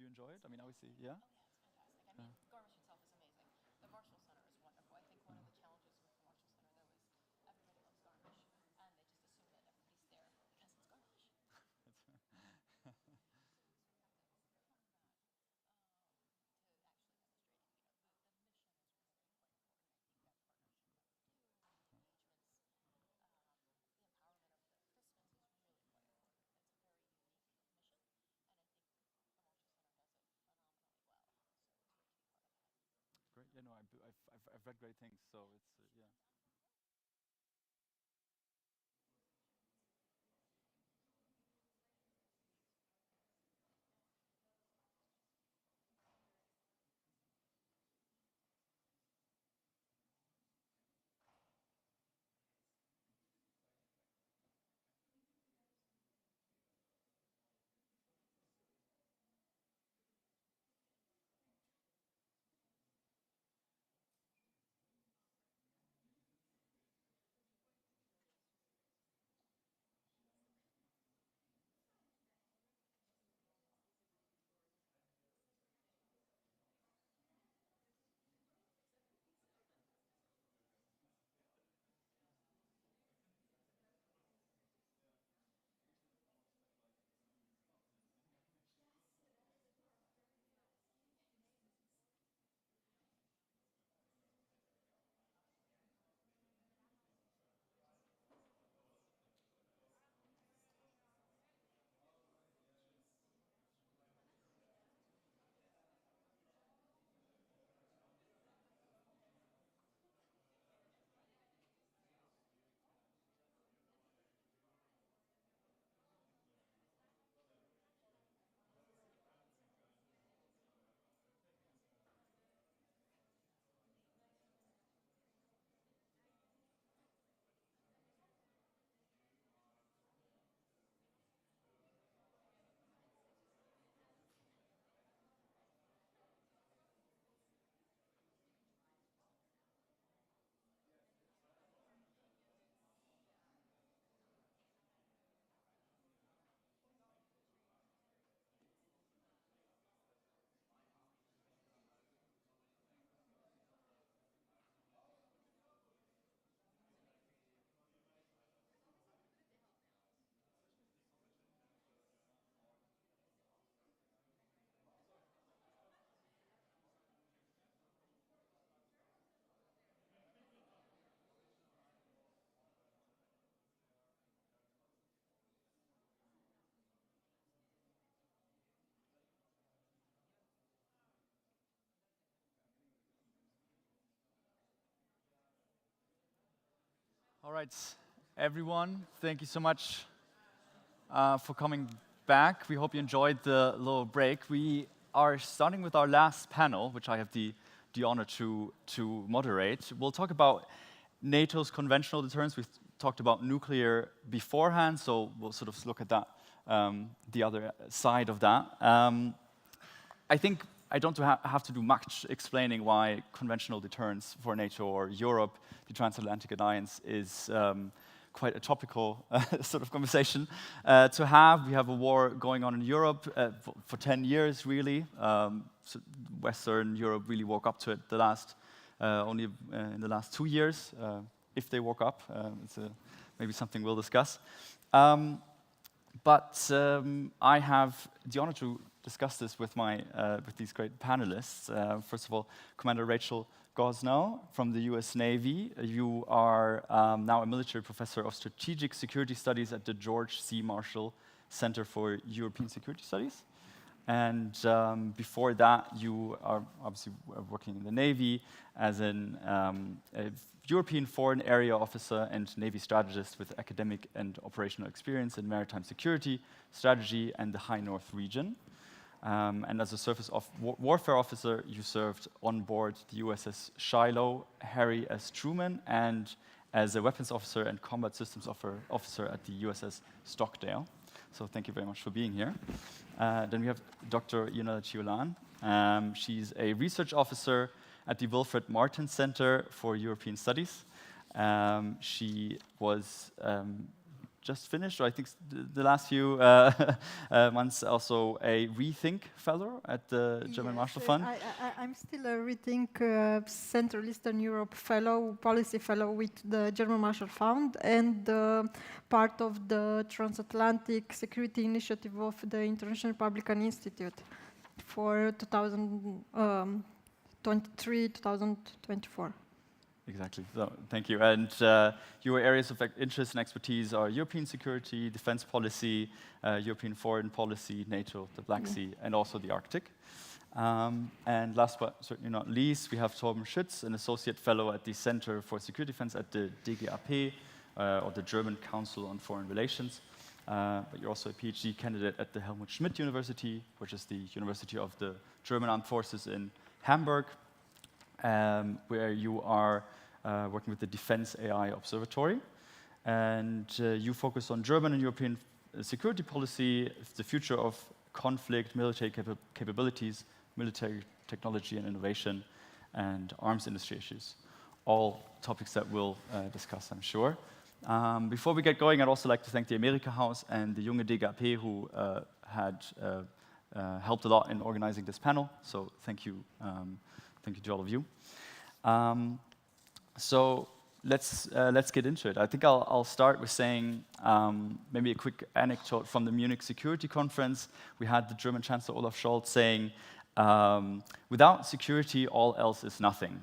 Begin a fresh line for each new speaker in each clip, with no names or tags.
you enjoy it? I mean, obviously, yeah?
Oh, yeah, it's fantastic. I mean, Garmisch itself is amazing. The Marshall Center is wonderful. I think one of the challenges with the Marshall Center, though, is everybody loves Garmisch, and they just assume that everybody's there because it's Garmisch.
Great. Yeah, no, I've read great things, so it's yeah. All right, everyone, thank you so much for coming back. We hope you enjoyed the little break. We are starting with our last panel, which I have the honor to moderate. We'll talk about NATO's conventional deterrence. We've talked about nuclear beforehand, so we'll sort of look at that, the other side of that. I think I don't have to do much explaining why conventional deterrence for NATO or Europe, the Transatlantic Alliance, is quite a topical sort of conversation to have. We have a war going on in Europe for 10 years, really. So Western Europe really woke up to it only in the last 2 years, if they woke up. It's maybe something we'll discuss. But I have the honor to discuss this with these great panelists. First of all, Commander Rachael Gosnell from the US Navy. You are now a military professor of strategic security studies at the George C. Marshall Center for European Security Studies. And before that, you are obviously working in the Navy as a European Foreign Area Officer and Navy strategist with academic and operational experience in maritime security, strategy, and the High North region. And as a surface warfare officer, you served on board the USS Shiloh, Harry S. Truman, and as a weapons officer and combat systems officer at the USS Stockdale. So thank you very much for being here. Then we have Dr. Ionela Ciolan. She's a research officer at the Wilfried Martens Center for European Studies. She was just finished, or I think the last few months, also a Rethink Fellow at the German Marshall Fund.
I'm still a Rethink Central Eastern Europe Fellow, Policy Fellow with the German Marshall Fund, and part of the Transatlantic Security Initiative of the International Republican Institute for 2023-2024.
Exactly. So, thank you. And your areas of interest and expertise are European security, defense policy, European foreign policy, NATO, the Black Sea, and also the Arctic. And last but certainly not least, we have Torben Schütz, an associate fellow at the Center for Security Defense at the DGAP, or the German Council on Foreign Relations. But you're also a PhD candidate at the Helmut Schmidt University, which is the University of the German Armed Forces in Hamburg, where you are working with the Defense AI Observatory. And you focus on German and European security policy, the future of conflict, military capabilities, military technology and innovation, and arms industry issues. All topics that we'll discuss, I'm sure. Before we get going, I'd also like to thank the America House and the Junge DGAP, who had helped a lot in organizing this panel. So thank you to all of you. So let's get into it. I think I'll start with saying maybe a quick anecdote from the Munich Security Conference. We had the German Chancellor Olaf Scholz saying, without security, all else is nothing.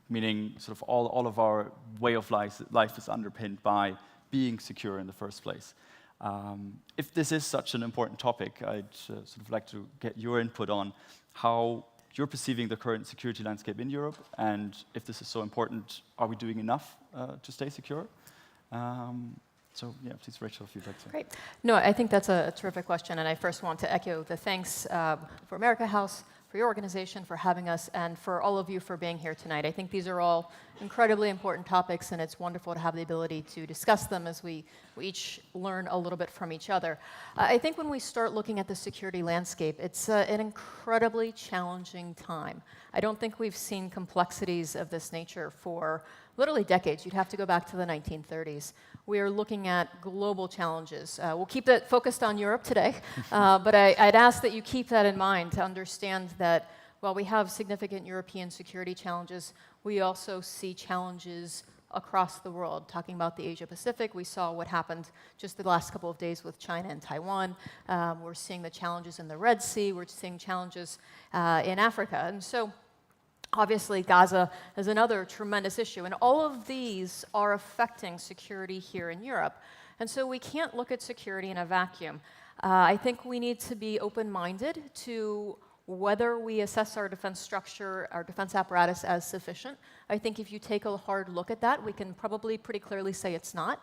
Meaning, sort of all of our way of life is underpinned by being secure in the first place. If this is such an important topic, I'd sort of like to get your input on how you're perceiving the current security landscape in Europe, and if this is so important, are we doing enough to stay secure? So yeah, please, Rachael, if you'd like to.
Great. No, I think that's a terrific question, and I first want to echo the thanks for America House, for your organization, for having us, and for all of you for being here tonight. I think these are all incredibly important topics, and it's wonderful to have the ability to discuss them as we each learn a little bit from each other. I think when we start looking at the security landscape, it's an incredibly challenging time. I don't think we've seen complexities of this nature for literally decades. You'd have to go back to the 1930s. We are looking at global challenges. We'll keep it focused on Europe today, but I'd ask that you keep that in mind to understand that while we have significant European security challenges, we also see challenges across the world. Talking about the Asia-Pacific, we saw what happened just the last couple of days with China and Taiwan. We're seeing the challenges in the Red Sea. We're seeing challenges in Africa. And so obviously, Gaza is another tremendous issue, and all of these are affecting security here in Europe. And so we can't look at security in a vacuum. I think we need to be open-minded to whether we assess our defense structure, our defense apparatus as sufficient. I think if you take a hard look at that, we can probably pretty clearly say it's not.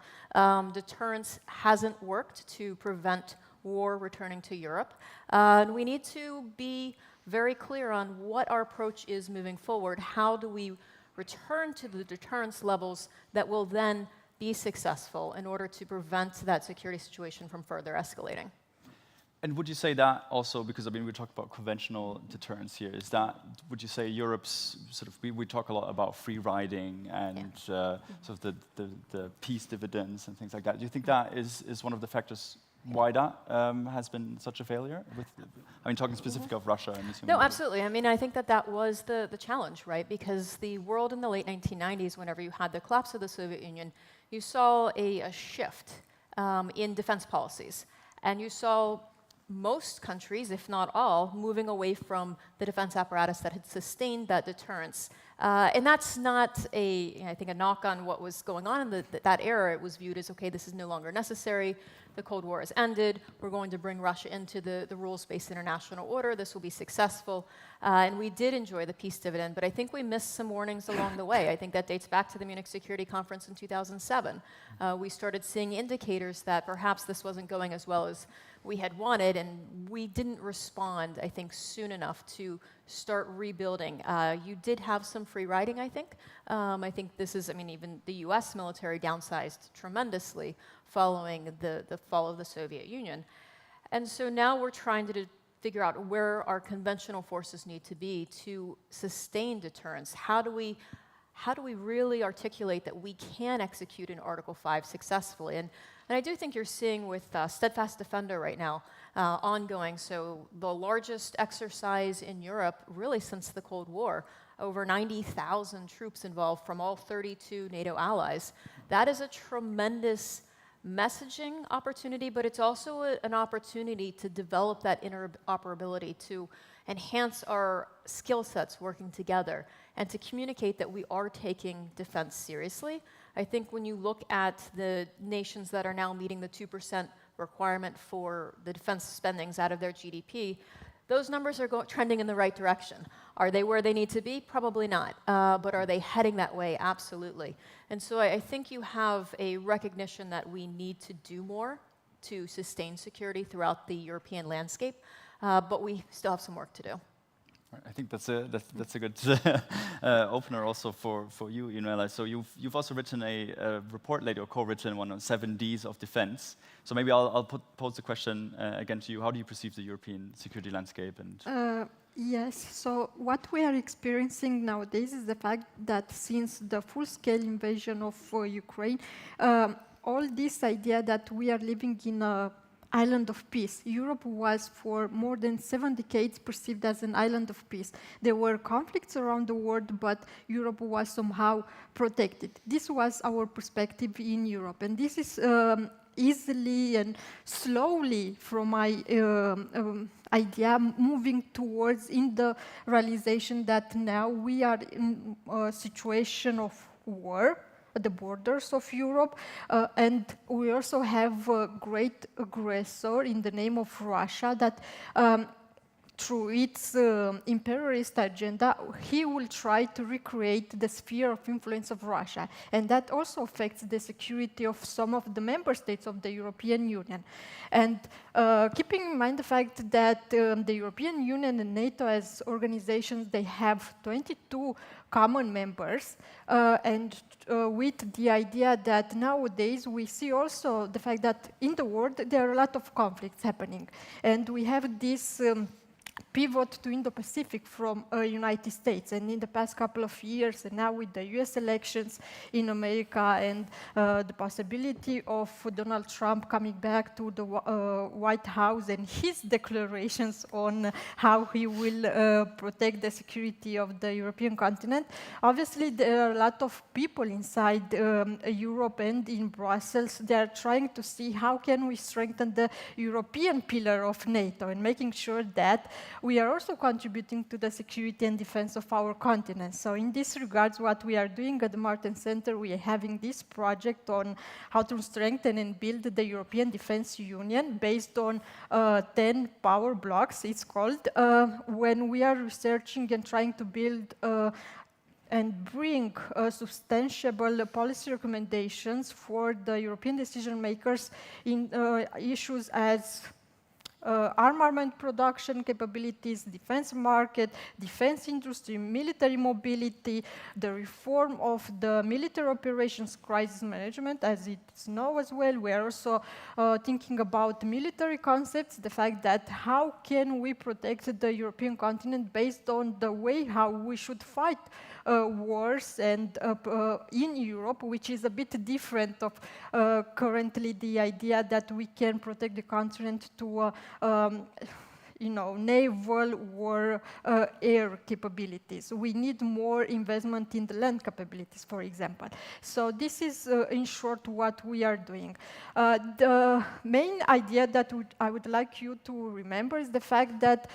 Deterrence hasn't worked to prevent war returning to Europe. And we need to be very clear on what our approach is moving forward. How do we return to the deterrence levels that will then be successful in order to prevent that security situation from further escalating?
And would you say that also, because I mean we talk about conventional deterrence here, is that, would you say Europe's sort of, we talk a lot about free riding and sort of the peace dividends and things like that. Do you think that is one of the factors why that has been such a failure? I mean, talking specifically of Russia.
No, absolutely. I mean, I think that was the challenge, right? Because the world in the late 1990s, whenever you had the collapse of the Soviet Union, you saw a shift in defense policies. And you saw most countries, if not all, moving away from the defense apparatus that had sustained that deterrence. And that's not I think, a knock on what was going on in that era. It was viewed as, okay, this is no longer necessary. The Cold War has ended. We're going to bring Russia into the rules-based international order. This will be successful. And we did enjoy the peace dividend, but I think we missed some warnings along the way. I think that dates back to the Munich Security Conference in 2007. We started seeing indicators that perhaps this wasn't going as well as we had wanted, and we didn't respond, I think, soon enough to start rebuilding. You did have some free riding, I think. I think this is, I mean, even the US military downsized tremendously following the fall of the Soviet Union. And so now we're trying to figure out where our conventional forces need to be to sustain deterrence. How do we really articulate that we can execute in Article 5 successfully? And And I do think you're seeing with Steadfast Defender right now ongoing, so the largest exercise in Europe really since the Cold War, over 90,000 troops involved from all 32 NATO allies. That is a tremendous messaging opportunity, but it's also an opportunity to develop that interoperability, to enhance our skill sets working together, and to communicate that we are taking defense seriously. I think when you look at the nations that are now meeting the 2% requirement for the defense spendings out of their GDP, those numbers are trending in the right direction. Are they where they need to be? Probably not. But are they heading that way? Absolutely. And so I think you have a recognition that we need to do more to sustain security throughout the European landscape, but we still have some work to do.
I think that's a good opener also for you, Ionela. So you've also written a report lately, or co-written one on 7 Ds of defense. So maybe I'll pose the question again to you. How do you perceive the European security landscape? And
yes, so what we are experiencing nowadays is the fact that since the full-scale invasion of Ukraine, all this idea that we are living in a island of peace. Europe was for more than 7 decades perceived as an island of peace. There were conflicts around the world, but Europe was somehow protected. This was our perspective in Europe, and this is easily and slowly, from my idea, moving towards in the realization that now we are in a situation of war at the borders of Europe, and we also have a great aggressor in the name of Russia that through its imperialist agenda, he will try to recreate the sphere of influence of Russia. And that also affects the security of some of the member states of the European Union. And keeping in mind the fact that the European Union and NATO as organizations, they have 22 common members, and with the idea that nowadays we see also the fact that in the world there are a lot of conflicts happening. And we have this pivot to Indo-Pacific from United States. And in the past couple of years, and now with the US elections in America and the possibility of Donald Trump coming back to the White House and his declarations on how he will protect the security of the European continent, obviously there are a lot of people inside Europe and in Brussels. They are trying to see how can we strengthen the European pillar of NATO and making sure that we are also contributing to the security and defense of our continent. So in this regards, what we are doing at the Martens Center, we are having this project on how to strengthen and build the European Defense Union based on 10 power blocks, it's called, when we are researching and trying to build and bring substantiable policy recommendations for the European decision makers in issues as armament production capabilities, defense market, defense industry, military mobility, the reform of the military operations crisis management, as it's known as well. We are also thinking about military concepts, the fact that how can we protect the European continent based on the way how we should fight wars and in Europe, which is a bit different of currently the idea that we can protect the continent to naval or air capabilities. We need more investment in the land capabilities, for example. So this is, in short, what we are doing. The main idea that I would like you to remember is the fact that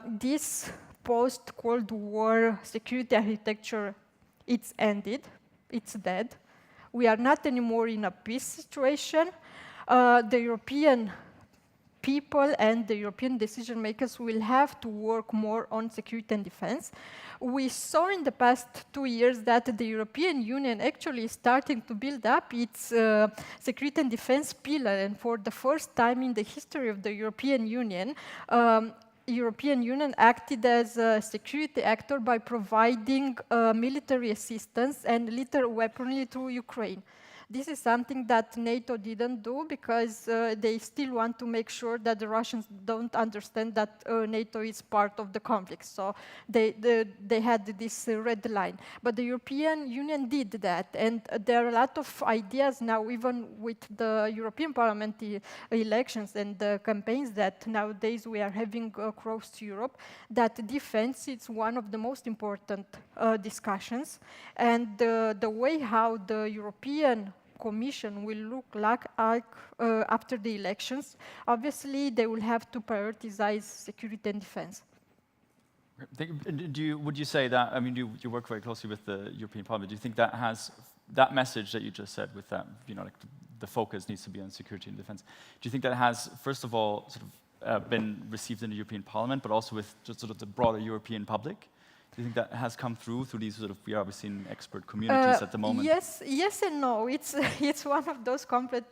this post-Cold War security architecture, it's ended, it's dead. We are not anymore in a peace situation. The European people and the European decision makers will have to work more on security and defense. We saw in the past 2 years that the European Union actually is starting to build up its security and defense pillar, and for the first time in the history of the European Union acted as a security actor by providing military assistance and lethal weaponry to Ukraine. This is something that NATO didn't do because they still want to make sure that the Russians don't understand that NATO is part of the conflict. So they had this red line. But the European Union did that. And there are a lot of ideas now, even with the European Parliament elections and the campaigns that nowadays we are having across Europe, that defense is one of the most important discussions. And the way how the European Commission will look like after the elections, obviously they will have to prioritize security and defense.
Would you say that, I mean, you work very closely with the European Parliament, do you think that has, that message that you just said with that, you know, like the focus needs to be on security and defense, do you think that has, first of all, sort of been received in the European Parliament, but also with just sort of the broader European public? Do you think that has come through these sort of, we are obviously in expert communities at the moment?
Yes and no. It's one of those complex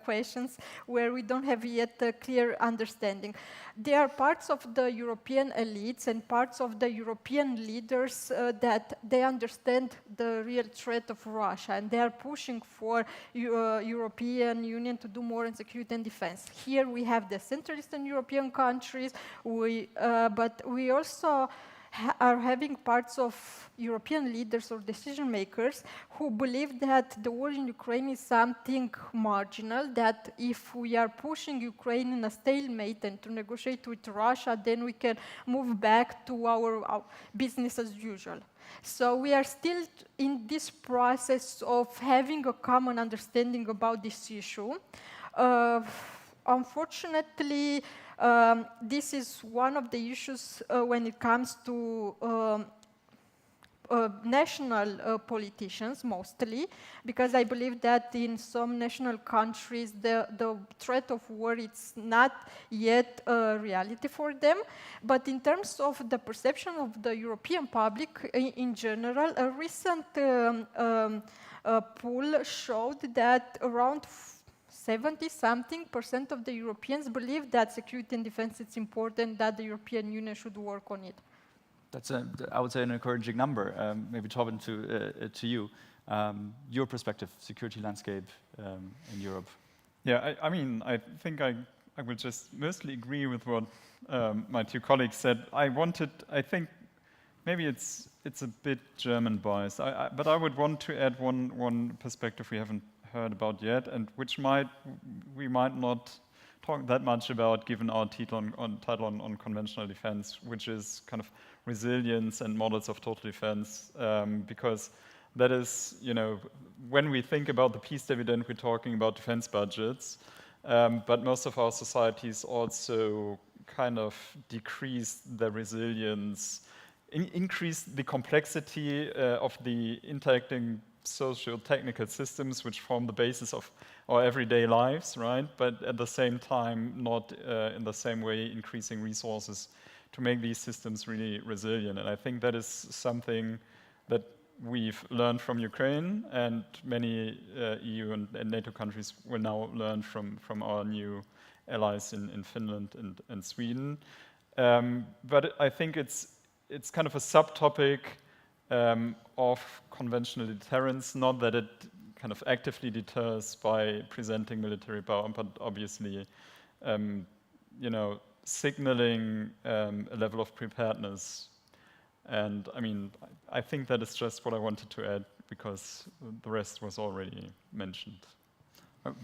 questions where we don't have yet a clear understanding. There are parts of the European elites and parts of the European leaders that they understand the real threat of Russia, and they are pushing for European Union to do more in security and defense. Here we have the Central Eastern European countries, but we also are having parts of European leaders or decision makers who believe that the war in Ukraine is something marginal, that if we are pushing Ukraine in a stalemate and to negotiate with Russia, then we can move back to our business as usual. So we are still in this process of having a common understanding about this issue. Unfortunately, this is one of the issues when it comes to national politicians, mostly, because I believe that in some national countries the threat of war is not yet a reality for them. But in terms of the perception of the European public in general, a recent poll showed that around 70-something% of the Europeans believe that security and defense is important, that the European Union should work on it.
That's, I would say, an encouraging number. Maybe Torben, to you, your perspective, security landscape in Europe.
Yeah, I mean, I think I will just mostly agree with what my two colleagues said. I think maybe it's a bit German biased, but I would want to add one perspective we haven't heard about yet, and which we might not talk that much about given our title on conventional defense, which is kind of resilience and models of total defense, because that is, you know, when we think about the peace dividend, we're talking about defense budgets, but most of our societies also kind of decrease the resilience, increase the complexity of the interacting socio-technical systems which form the basis of our everyday lives, right? But at the same time, not in the same way increasing resources to make these systems really resilient. And I think that is something that we've learned from Ukraine, and many EU and NATO countries will now learn from our new allies in Finland and Sweden. But I think it's kind of a subtopic of conventional deterrence, not that it kind of actively deters by presenting military power, but obviously, you know, signaling a level of preparedness. And I mean, I think that is just what I wanted to add, because the rest was already mentioned.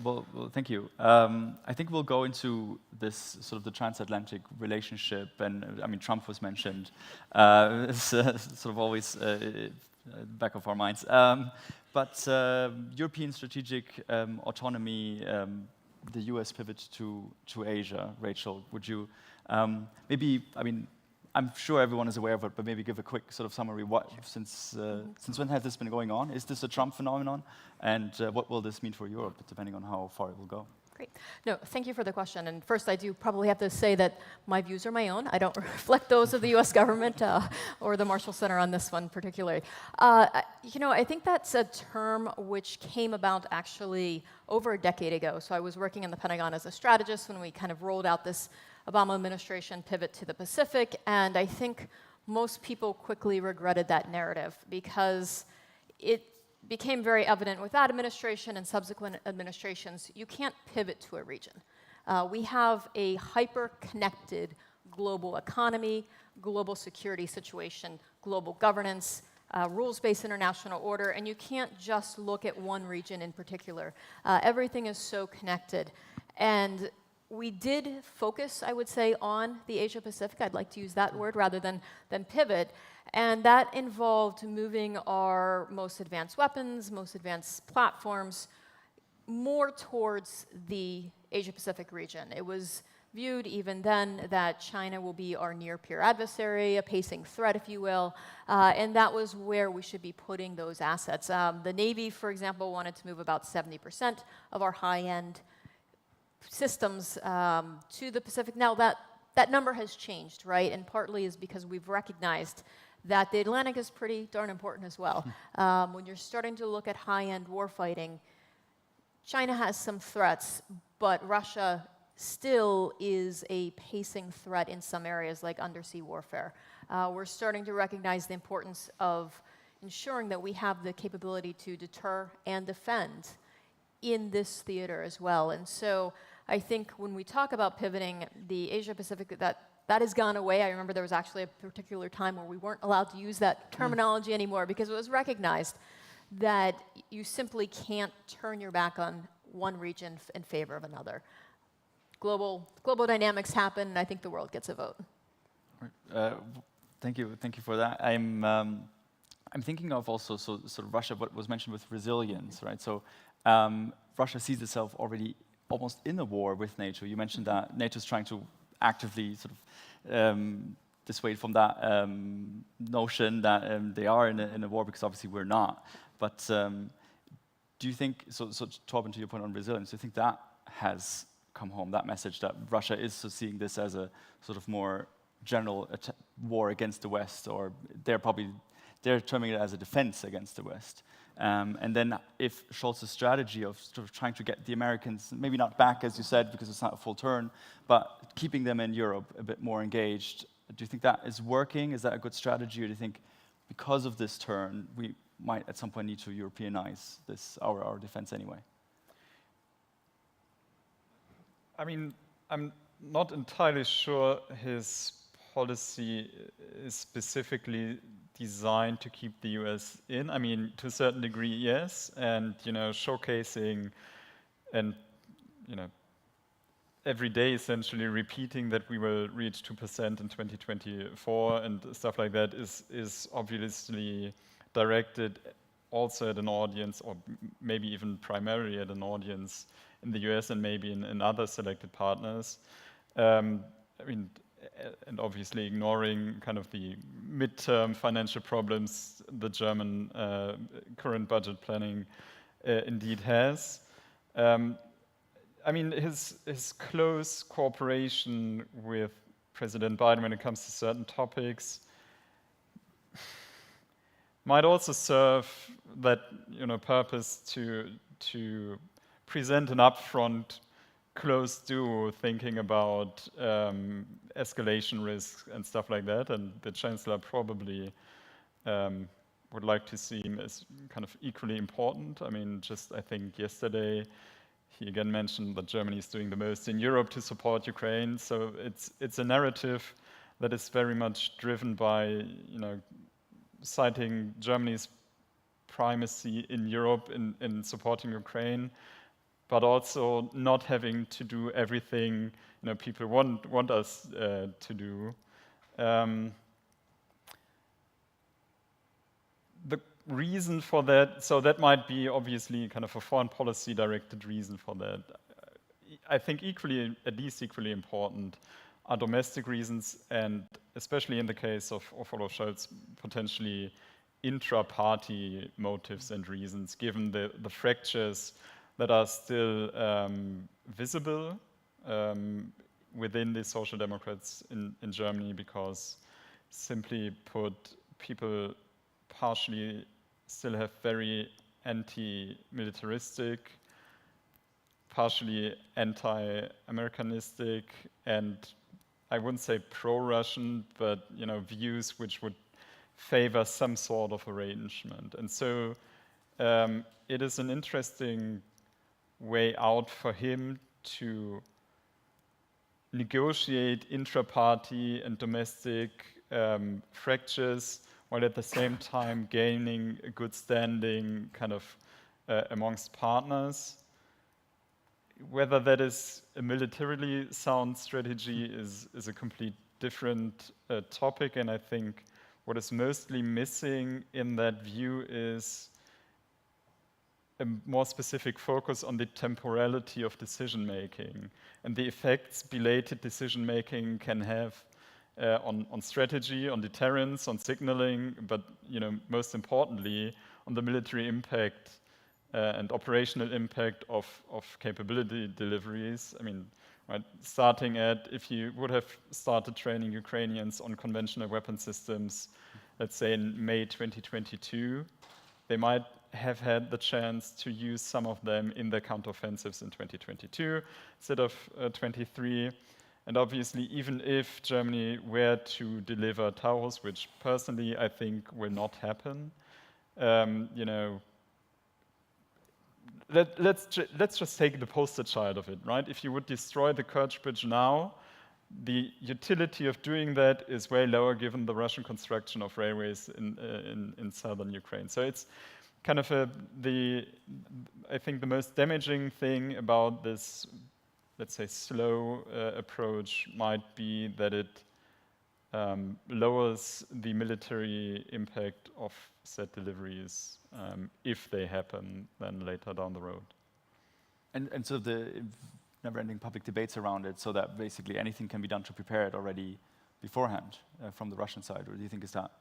Well, thank you. I think we'll go into this sort of the transatlantic relationship, and I mean, Trump was mentioned. It's sort of always back of our minds. But European strategic autonomy, the US pivot to Asia. Rachael, would you maybe, I mean, I'm sure everyone is aware of it, but maybe give a quick sort of summary. What, since when has this been going on? Is this a Trump phenomenon? And what will this mean for Europe, depending on how far it will go?
Great. No, thank you for the question. And first, I do probably have to say that my views are my own. I don't reflect those of the US government or the Marshall Center on this one particularly. You know, I think that's a term which came about actually over a decade ago. So I was working in the Pentagon as a strategist when we kind of rolled out this Obama administration pivot to the Pacific, and I think most people quickly regretted that narrative because became very evident with that administration and subsequent administrations, you can't pivot to a region. We have a hyper-connected global economy, global security situation, global governance, rules-based international order, and you can't just look at one region in particular. Everything is so connected. And we did focus, I would say, on the Asia-Pacific. I'd like to use that word rather than pivot. And that involved moving our most advanced weapons, most advanced platforms, more towards the Asia-Pacific region. It was viewed even then that China will be our near-peer adversary, a pacing threat, if you will, and that was where we should be putting those assets. The Navy, for example, wanted to move about 70% of our high-end systems to the Pacific. Now that number has changed, right? And partly is because we've recognized that the Atlantic is pretty darn important as well. When you're starting to look at high-end warfighting, China has some threats, but Russia still is a pacing threat in some areas like undersea warfare. We're starting to recognize the importance of ensuring that we have the capability to deter and defend in this theater as well. And so I think when we talk about pivoting, the Asia-Pacific, that has gone away. I remember there was actually a particular time where we weren't allowed to use that terminology anymore because it was recognized that you simply can't turn your back on one region in favor of another. Global dynamics happen, and I think the world gets a vote.
Thank you for that. I'm thinking of also sort of Russia, what was mentioned with resilience, right? So Russia sees itself already almost in a war with NATO. You mentioned that NATO is trying to actively sort of dissuade from that notion that they are in a war, because obviously we're not. But do you think, so Torben, to your point on resilience, do you think that has come home, that message that Russia is seeing this as a sort of more general war against the West, or they're terming it as a defense against the West? And then if Scholz's strategy of sort of trying to get the Americans, maybe not back, as you said, because it's not a full turn, but keeping them in Europe a bit more engaged, do you think that is working? Is that a good strategy, or do you think because of this turn, we might at some point need to Europeanize our defense anyway?
I mean, I'm not entirely sure his policy is specifically designed to keep the US in. I mean, to a certain degree, yes, and showcasing and every day essentially repeating that we will reach 2% in 2024 and stuff like that is obviously directed also at an audience, or maybe even primarily at an audience in the US and maybe in other selected partners. I mean, and obviously ignoring kind of the midterm financial problems the German current budget planning indeed has. I mean, his close cooperation with President Biden when it comes to certain topics might also serve that purpose to present an upfront closed duo thinking about escalation risks and stuff like that, and the Chancellor probably would like to see him as kind of equally important. I mean, I think yesterday he again mentioned that Germany is doing the most in Europe to support Ukraine, so it's a narrative that is very much driven by citing Germany's primacy in Europe in supporting Ukraine, but also not having to do everything people want us to do. The reason for that, so that might be obviously kind of a foreign policy directed reason for that. I think at least equally important are domestic reasons, and especially in the case of Olaf Scholz, potentially intra-party motives and reasons, given the fractures that are still visible within the Social Democrats in Germany, because simply put, people partially still have very anti-militaristic, partially anti-Americanistic, and I wouldn't say pro-Russian, but views which would favor some sort of arrangement. And so it is an interesting way out for him to negotiate intra-party and domestic fractures, while at the same time gaining a good standing kind of amongst partners. Whether that is a militarily sound strategy is a complete different topic, and I think what is mostly missing in that view is a more specific focus on the temporality of decision-making and the effects belated decision-making can have on strategy, on deterrence, on signaling, but most importantly, on the military impact and operational impact of capability deliveries. I mean, right, starting at, if you would have started training Ukrainians on conventional weapon systems, let's say in May 2022, they might have had the chance to use some of them in their counteroffensives in 2022 instead of 23. And obviously, even if Germany were to deliver Taurus, which personally I think will not happen, let's just take the poster child of it, right? If you would destroy the Kerch Bridge now, the utility of doing that is way lower given the Russian construction of railways in southern Ukraine. So it's kind of I think the most damaging thing about this, let's say, slow approach might be that it lowers the military impact of said deliveries if they happen then later down the road.
And so the never-ending public debates around it, so that basically anything can be done to prepare it already beforehand from the Russian side, or do you think is that?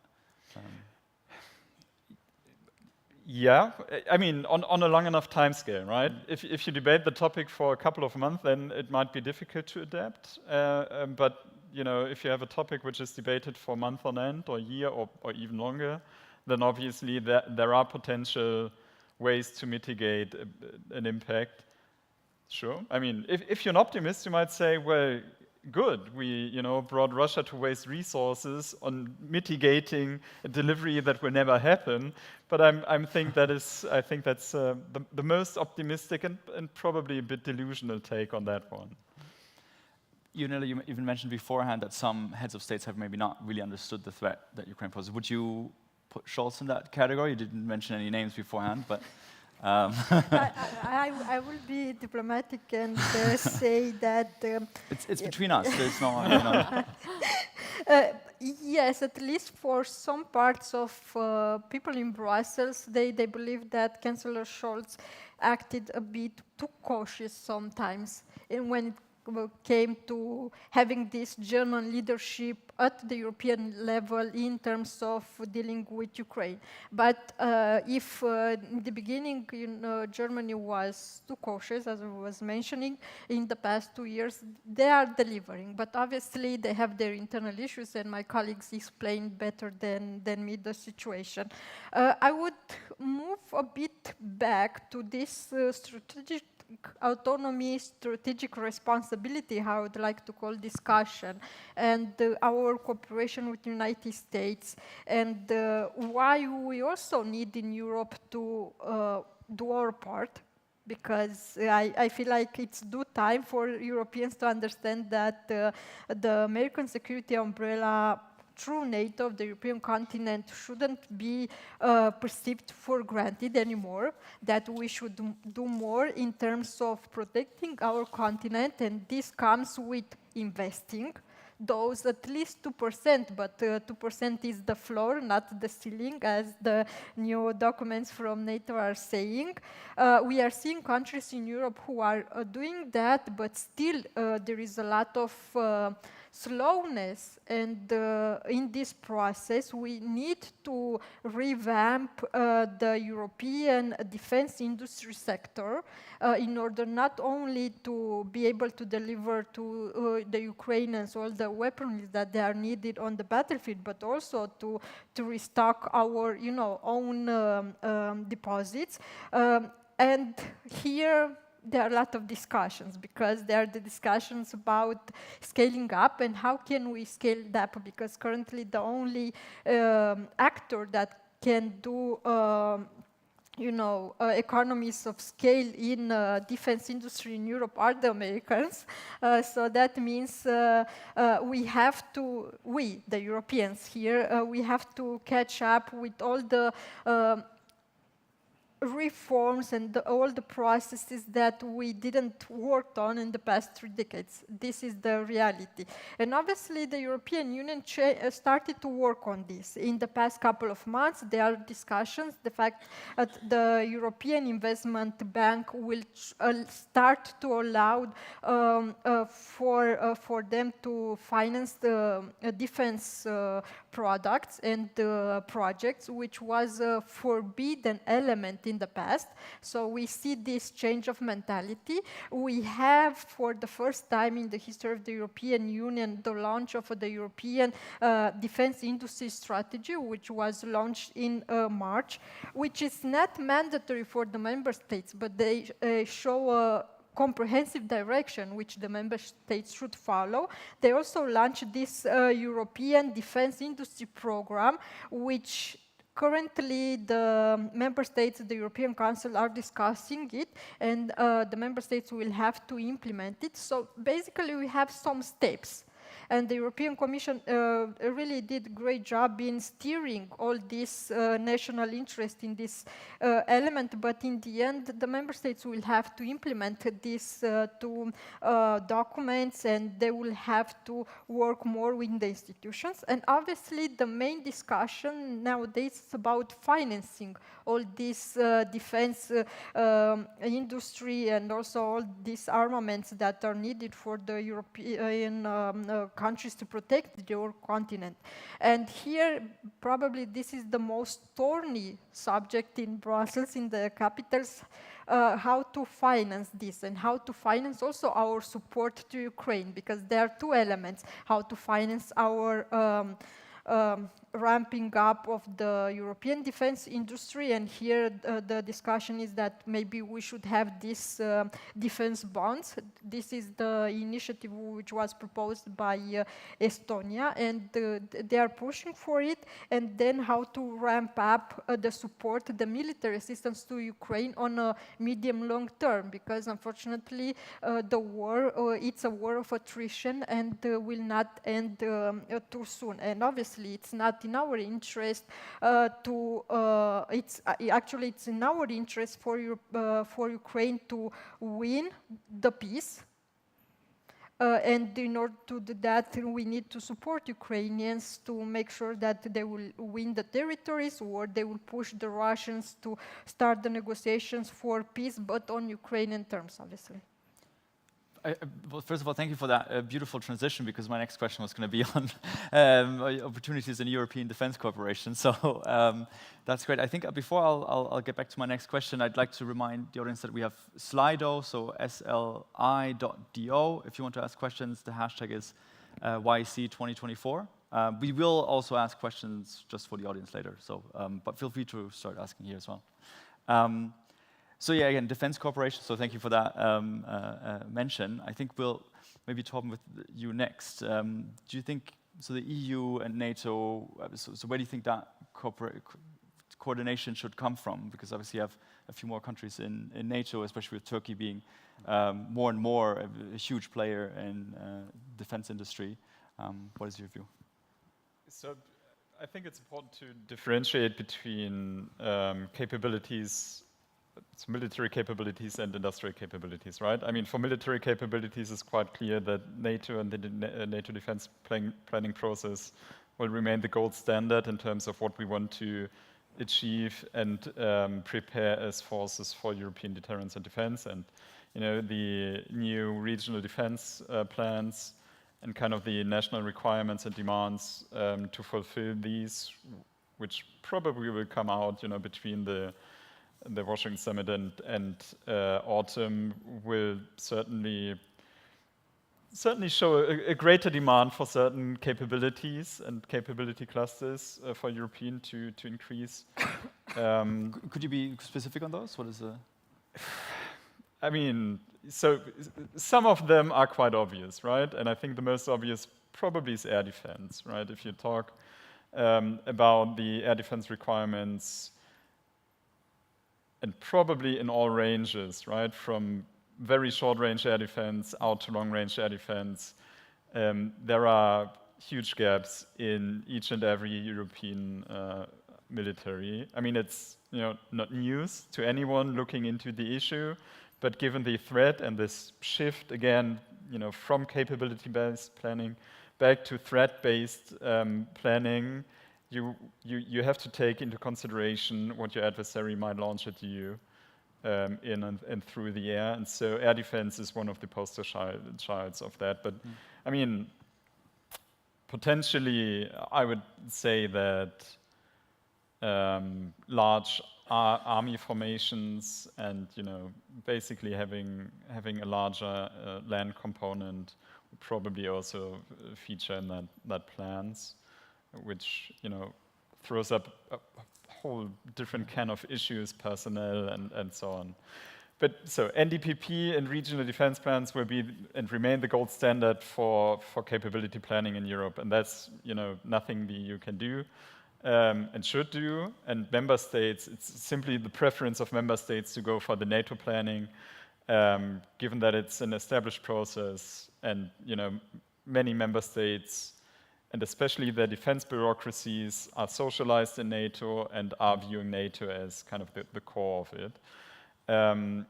Yeah, I mean, on a long enough time scale, right? If you debate the topic for a couple of months, then it might be difficult to adapt. But if you have a topic which is debated for a month on end, or a year, or even longer, then obviously there are potential ways to mitigate an impact. Sure. I mean, if you're an optimist, you might say, well, good, we brought Russia to waste resources on mitigating a delivery that will never happen. But I think that's the most optimistic and probably a bit delusional take on that one.
Ionela, you even mentioned beforehand that some heads of states have maybe not really understood the threat that Ukraine poses. Would you put Schütz in that category? You didn't mention any names beforehand, but...
I will be diplomatic and say that...
it's between us, there's no...
Yes, at least for some parts of people in Brussels, they believe that Chancellor Scholz acted a bit too cautious sometimes. And when it came to having this German leadership at the European level in terms of dealing with Ukraine. But if in the beginning, Germany was too cautious, as I was mentioning, in the past 2 years, they are delivering. But obviously, they have their internal issues, and my colleagues explained better than me the situation. I would move a bit back to this strategic autonomy, strategic responsibility, how I would like to call discussion, and our cooperation with the United States, and why we also need in Europe to do our part, because I feel like it's due time for Europeans to understand that the American security umbrella through NATO, the European continent, shouldn't be perceived for granted anymore, that we should do more in terms of protecting our continent, and this comes with investing those at least 2%, but 2% is the floor, not the ceiling, as the new documents from NATO are saying. We are seeing countries in Europe who are doing that, but still there is a lot of slowness, and in this process we need to revamp the European defense industry sector in order not only to be able to deliver to the Ukrainians all the weaponry that they are needed on the battlefield, but also to restock our own deposits. And here there are a lot of discussions, because there are the discussions about scaling up and how can we scale that up, because currently the only actor that can do economies of scale in defense industry in Europe are the Americans. So that means we, the Europeans here, we have to catch up with all the reforms and all the processes that we didn't work on in the past 3 decades. This is the reality. And obviously the European Union started to work on this. In the past couple of months, there are discussions. The fact that the European Investment Bank will start to allow for them to finance the defense products and projects, which was a forbidden element in the past. So we see this change of mentality. We have, for the first time in the history of the European Union, the launch of the European Defense Industry Strategy, which was launched in March, which is not mandatory for the member states, but they show a comprehensive direction which the member states should follow. They also launched this European Defense Industry Program, which currently the member states, the European Council are discussing it, and the member states will have to implement it. So basically we have some steps. And the European Commission really did a great job in steering all this national interest in this element, but in the end, the member states will have to implement these two documents, and they will have to work more with the institutions. And obviously, the main discussion nowadays is about financing all this defense industry and also all these armaments that are needed for the European countries to protect your continent. And here, probably this is the most thorny subject in Brussels, in the capitals, how to finance this and how to finance also our support to Ukraine, because there are 2 elements: how to finance our ramping up of the European defense industry, and here the discussion is that maybe we should have these defense bonds. This is the initiative which was proposed by Estonia, and they are pushing for it. And then how to ramp up the support, the military assistance to Ukraine on a medium-long term, because unfortunately the war, it's a war of attrition and will not end too soon. And obviously it's not in our interest it's in our interest for Ukraine to win the peace. And in order to do that, we need to support Ukrainians to make sure that they will win the territories, or they will push the Russians to start the negotiations for peace, but on Ukrainian terms, obviously.
Well, first of all, thank you for that beautiful transition, because my next question was going to be on opportunities in European defense cooperation. So that's great. I think before I'll get back to my next question, I'd like to remind the audience that we have Slido, so sli.do. If you want to ask questions, the hashtag is YC2024. We will also ask questions just for the audience later, so but feel free to start asking here as well. So yeah, again, defense cooperation, so thank you for that mention. I think we'll maybe Torben with you next. Do you think, so the EU and NATO, so where do you think that coordination should come from? Because obviously you have a few more countries in NATO, especially with Turkey being more and more a huge player in defense industry. What is your view?
So I think it's important to differentiate between capabilities, military capabilities and industrial capabilities, right? I mean, for military capabilities, it's quite clear that NATO and the NATO defense planning process will remain the gold standard in terms of what we want to achieve and prepare as forces for European deterrence and defense. And, you know, the new regional defense plans and kind of the national requirements and demands to fulfill these, which probably will come out, you know, between the Washington summit and autumn, will certainly show a greater demand for certain capabilities and capability clusters for European to increase.
Could you be specific on those? What is the?
I mean, so some of them are quite obvious, right? And I think the most obvious probably is air defense, right? If you talk about the air defense requirements and probably in all ranges, right? From very short-range air defense out to long-range air defense. There are huge gaps in each and every European military. I mean, it's not news to anyone looking into the issue, but given the threat and this shift again, from capability-based planning back to threat-based planning, you have to take into consideration what your adversary might launch at you in and through the air. And so air defense is one of the poster childs of that. But I mean, potentially, I would say that large army formations and basically having a larger land component would probably also feature in that plans, which throws up a whole different kind of issues, personnel and so on. But so NDPP and regional defense plans will be and remain the gold standard for capability planning in Europe, and that's nothing the EU can do and should do. And member states, it's simply the preference of member states to go for the NATO planning, given that it's an established process, and many member states, and especially their defense bureaucracies, are socialized in NATO and are viewing NATO as kind of the core of it. And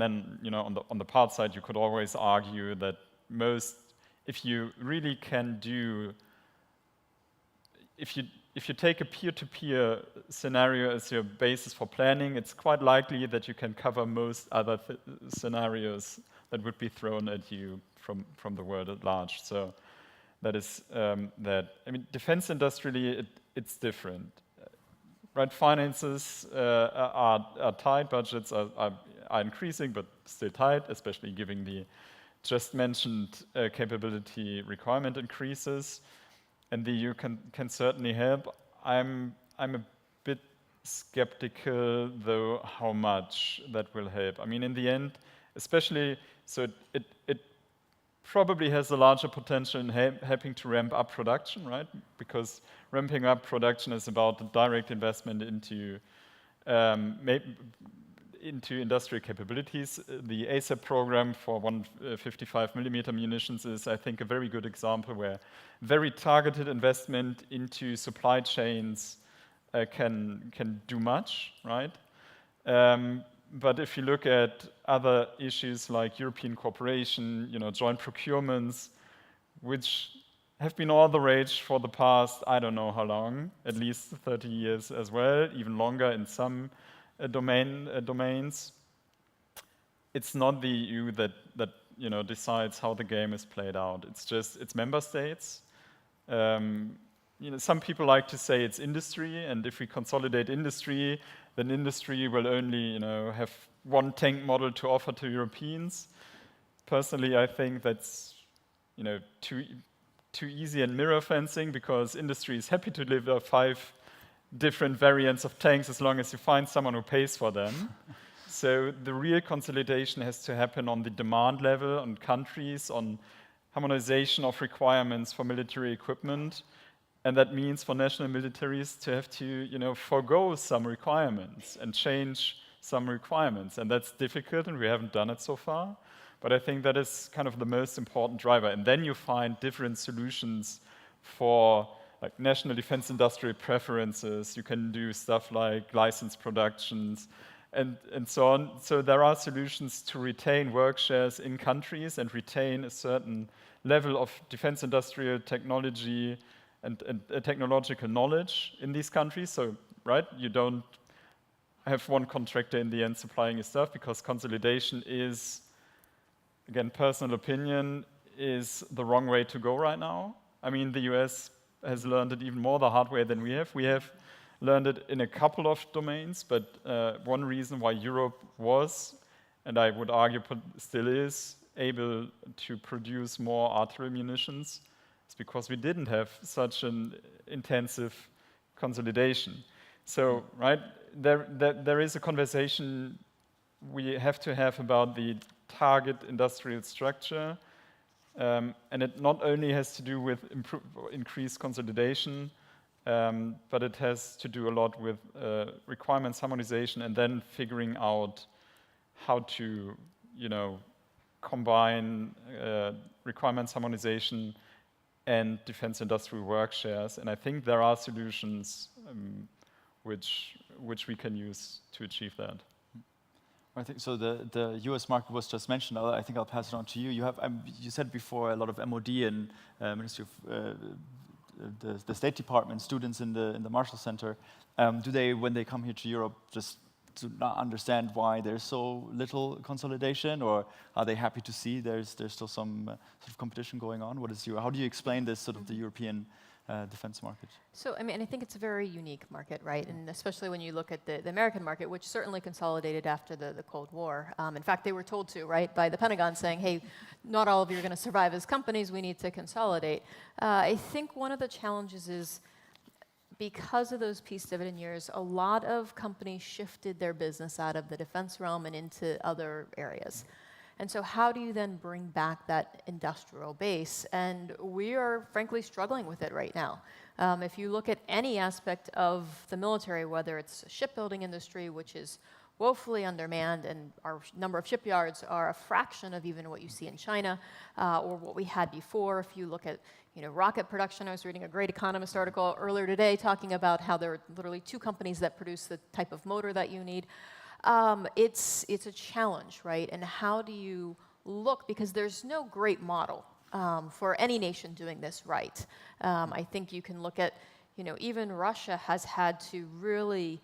then, on the part side, you could always argue that if you really can do, if you take a peer-to-peer scenario as your basis for planning, it's quite likely that you can cover most other scenarios that would be thrown at you from the world at large. So that is that. I mean, defense industrially, it's different. Right, finances are tight, budgets are increasing, but still tight, especially given the just mentioned capability requirement increases. And the EU can certainly help. I'm a bit skeptical, though, how much that will help. I mean, in the end, especially, so it probably has a larger potential in helping to ramp up production, right? Because ramping up production is about the direct investment into industrial capabilities. The ASAP program for 155mm munitions is, I think, a very good example where very targeted investment into supply chains can do much, right? But if you look at other issues like European cooperation, joint procurements, which have been all the rage for the past, I don't know how long, at least 30 years as well, even longer in some domains. It's not the EU that decides how the game is played out. It's member states. Some people like to say it's industry, and if we consolidate industry, then industry will only, have one tank model to offer to Europeans. Personally, I think that's, too easy and mirror fencing, because industry is happy to deliver 5 different variants of tanks as long as you find someone who pays for them. So the real consolidation has to happen on the demand level, on countries, on harmonization of requirements for military equipment. And that means for national militaries to have to, forego some requirements and change some requirements. And that's difficult, and we haven't done it so far. But I think that is kind of the most important driver. And then you find different solutions for like national defense industrial preferences. You can do stuff like license productions and so on. So there are solutions to retain work shares in countries and retain a certain level of defense industrial technology and technological knowledge in these countries. So, right, you don't have one contractor in the end supplying your stuff, because consolidation is, again, personal opinion, is the wrong way to go right now. I mean, the US has learned it even more the hard way than we have. We have learned it in a couple of domains, but one reason why Europe was, and I would argue still is, able to produce more artillery munitions is because we didn't have such an intensive consolidation. So, right, there is a conversation we have to have about the target industrial structure, and it not only has to do with increased consolidation, but it has to do a lot with requirements harmonization and then figuring out how to, combine requirements harmonization and defense industrial work shares. And I think there are solutions which we can use to achieve that.
I think so. The U.S. market was just mentioned. I think I'll pass it on to you. You have you said before a lot of MOD and Ministry of the State Department students in the Marshall Center. Do they, when they come here to Europe, just to not understand why there's so little consolidation, or are they happy to see there's still some sort of competition going on? How do you explain this sort of the European defense market?
So, I think it's a very unique market, right? And especially when you look at the American market, which certainly consolidated after the Cold War. In fact, they were told to, right, by the Pentagon saying, hey, not all of you are going to survive as companies, we need to consolidate. I think one of the challenges is, because of those peace dividend years, a lot of companies shifted their business out of the defense realm and into other areas. And so how do you then bring back that industrial base? And we are frankly struggling with it right now. If you look at any aspect of the military, whether it's shipbuilding industry, which is woefully undermanned, and our number of shipyards are a fraction of even what you see in China or what we had before. If you look at rocket production, I was reading a great Economist article earlier today talking about how there are literally 2 companies that produce the type of motor that you need. It's a challenge, right? And how do you look, because there's no great model for any nation doing this right. I think you can look at, even Russia has had to really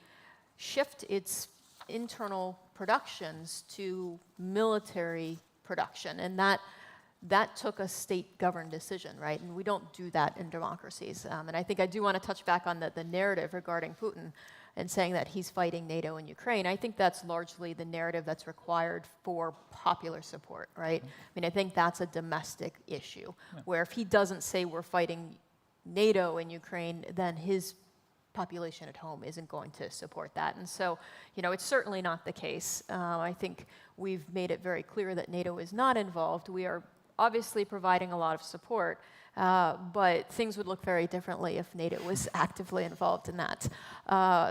shift its internal productions to military production, and that took a state-governed decision, right? And we don't do that in democracies. And I think I do want to touch back on the narrative regarding Putin and saying that he's fighting NATO in Ukraine. I think that's largely the narrative that's required for popular support, right? I think that's a domestic issue, where if he doesn't say we're fighting NATO in Ukraine, then his population at home isn't going to support that. And so, it's certainly not the case. I think we've made it very clear that NATO is not involved. We are obviously providing a lot of support, but things would look very differently if NATO was actively involved in that.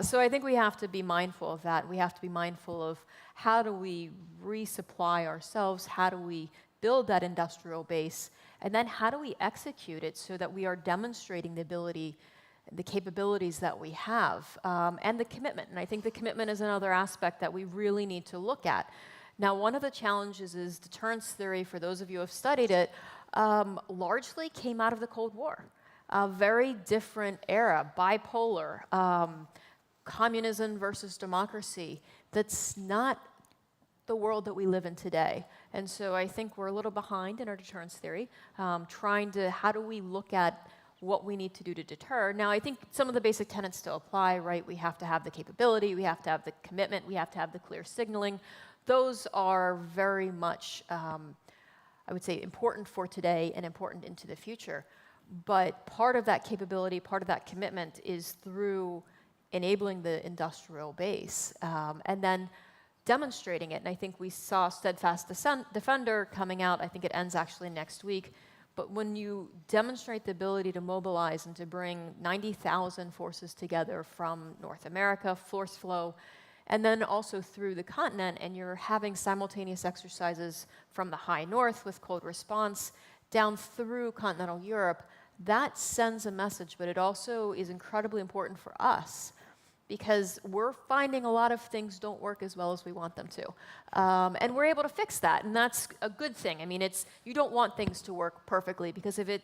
So I think we have to be mindful of that. We have to be mindful of how do we resupply ourselves, how do we build that industrial base, and then how do we execute it so that we are demonstrating the capabilities that we have, and the commitment. And I think the commitment is another aspect that we really need to look at. Now, one of the challenges is deterrence theory, for those of you who have studied it, largely came out of the Cold War. A very different era, bipolar, communism versus democracy. That's not the world that we live in today. And so I think we're a little behind in our deterrence theory, how do we look at what we need to do to deter. Now, I think some of the basic tenets still apply, right? We have to have the capability, we have to have the commitment, we have to have the clear signaling. Those are very much, I would say, important for today and important into the future. But part of that capability, part of that commitment is through enabling the industrial base and then demonstrating it. And I think we saw Steadfast Defender coming out. I think it ends actually next week. But when you demonstrate the ability to mobilize and to bring 90,000 forces together from North America, force flow, and then also through the continent, and you're having simultaneous exercises from the high north with cold response down through continental Europe, that sends a message, but it also is incredibly important for us because we're finding a lot of things don't work as well as we want them to. And we're able to fix that, and that's a good thing. You don't want things to work perfectly, because if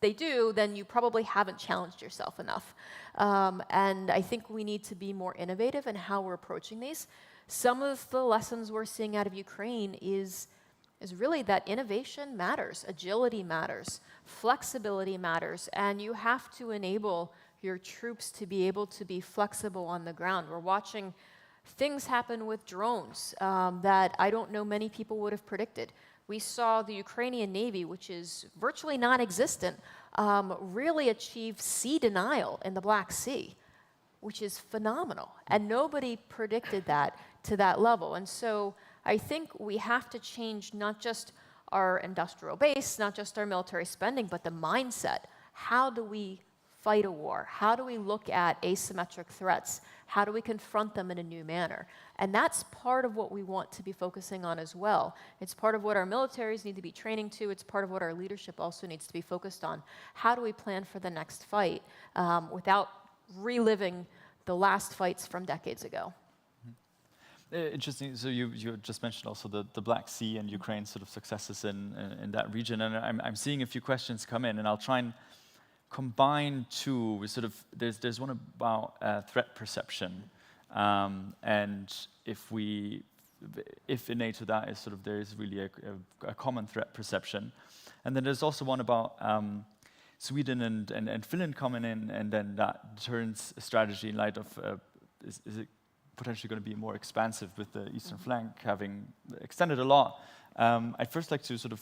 they do, then you probably haven't challenged yourself enough. And I think we need to be more innovative in how we're approaching these. Some of the lessons we're seeing out of Ukraine is really that innovation matters, agility matters, flexibility matters, and you have to enable your troops to be able to be flexible on the ground. We're watching things happen with drones that I don't know many people would have predicted. We saw the Ukrainian Navy, which is virtually non-existent, really achieve sea denial in the Black Sea, which is phenomenal. And nobody predicted that to that level. And so I think we have to change not just our industrial base, not just our military spending, but the mindset. How do we fight a war? How do we look at asymmetric threats? How do we confront them in a new manner? And that's part of what we want to be focusing on as well. It's part of what our militaries need to be training to. It's part of what our leadership also needs to be focused on. How do we plan for the next fight without reliving the last fights from decades ago?
Interesting. So you just mentioned also the Black Sea and Ukraine's sort of successes in that region, and I'm seeing a few questions come in, and I'll try and combine two. We sort of there's one about threat perception, and if in NATO that is sort of there is really a common threat perception, and then there's also one about Sweden and Finland coming in, and then that deterrence strategy in light of is it potentially going to be more expansive with the eastern flank having extended a lot. I'd first like to sort of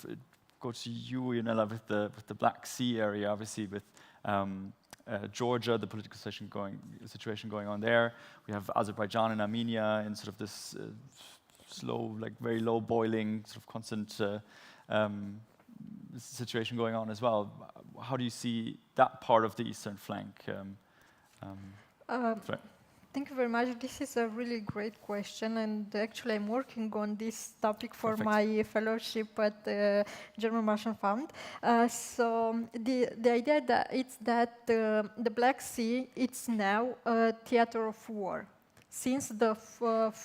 go to you, Ionela, with the Black Sea area, obviously with Georgia, the political situation going on there. We have Azerbaijan and Armenia in sort of this slow, like very low boiling, sort of constant situation going on as well. How do you see that part of the eastern flank?
Thank you very much. This is a really great question, and actually I'm working on this topic for my fellowship at the German Marshall Fund. So the idea that the Black Sea, it's now a theater of war. Since the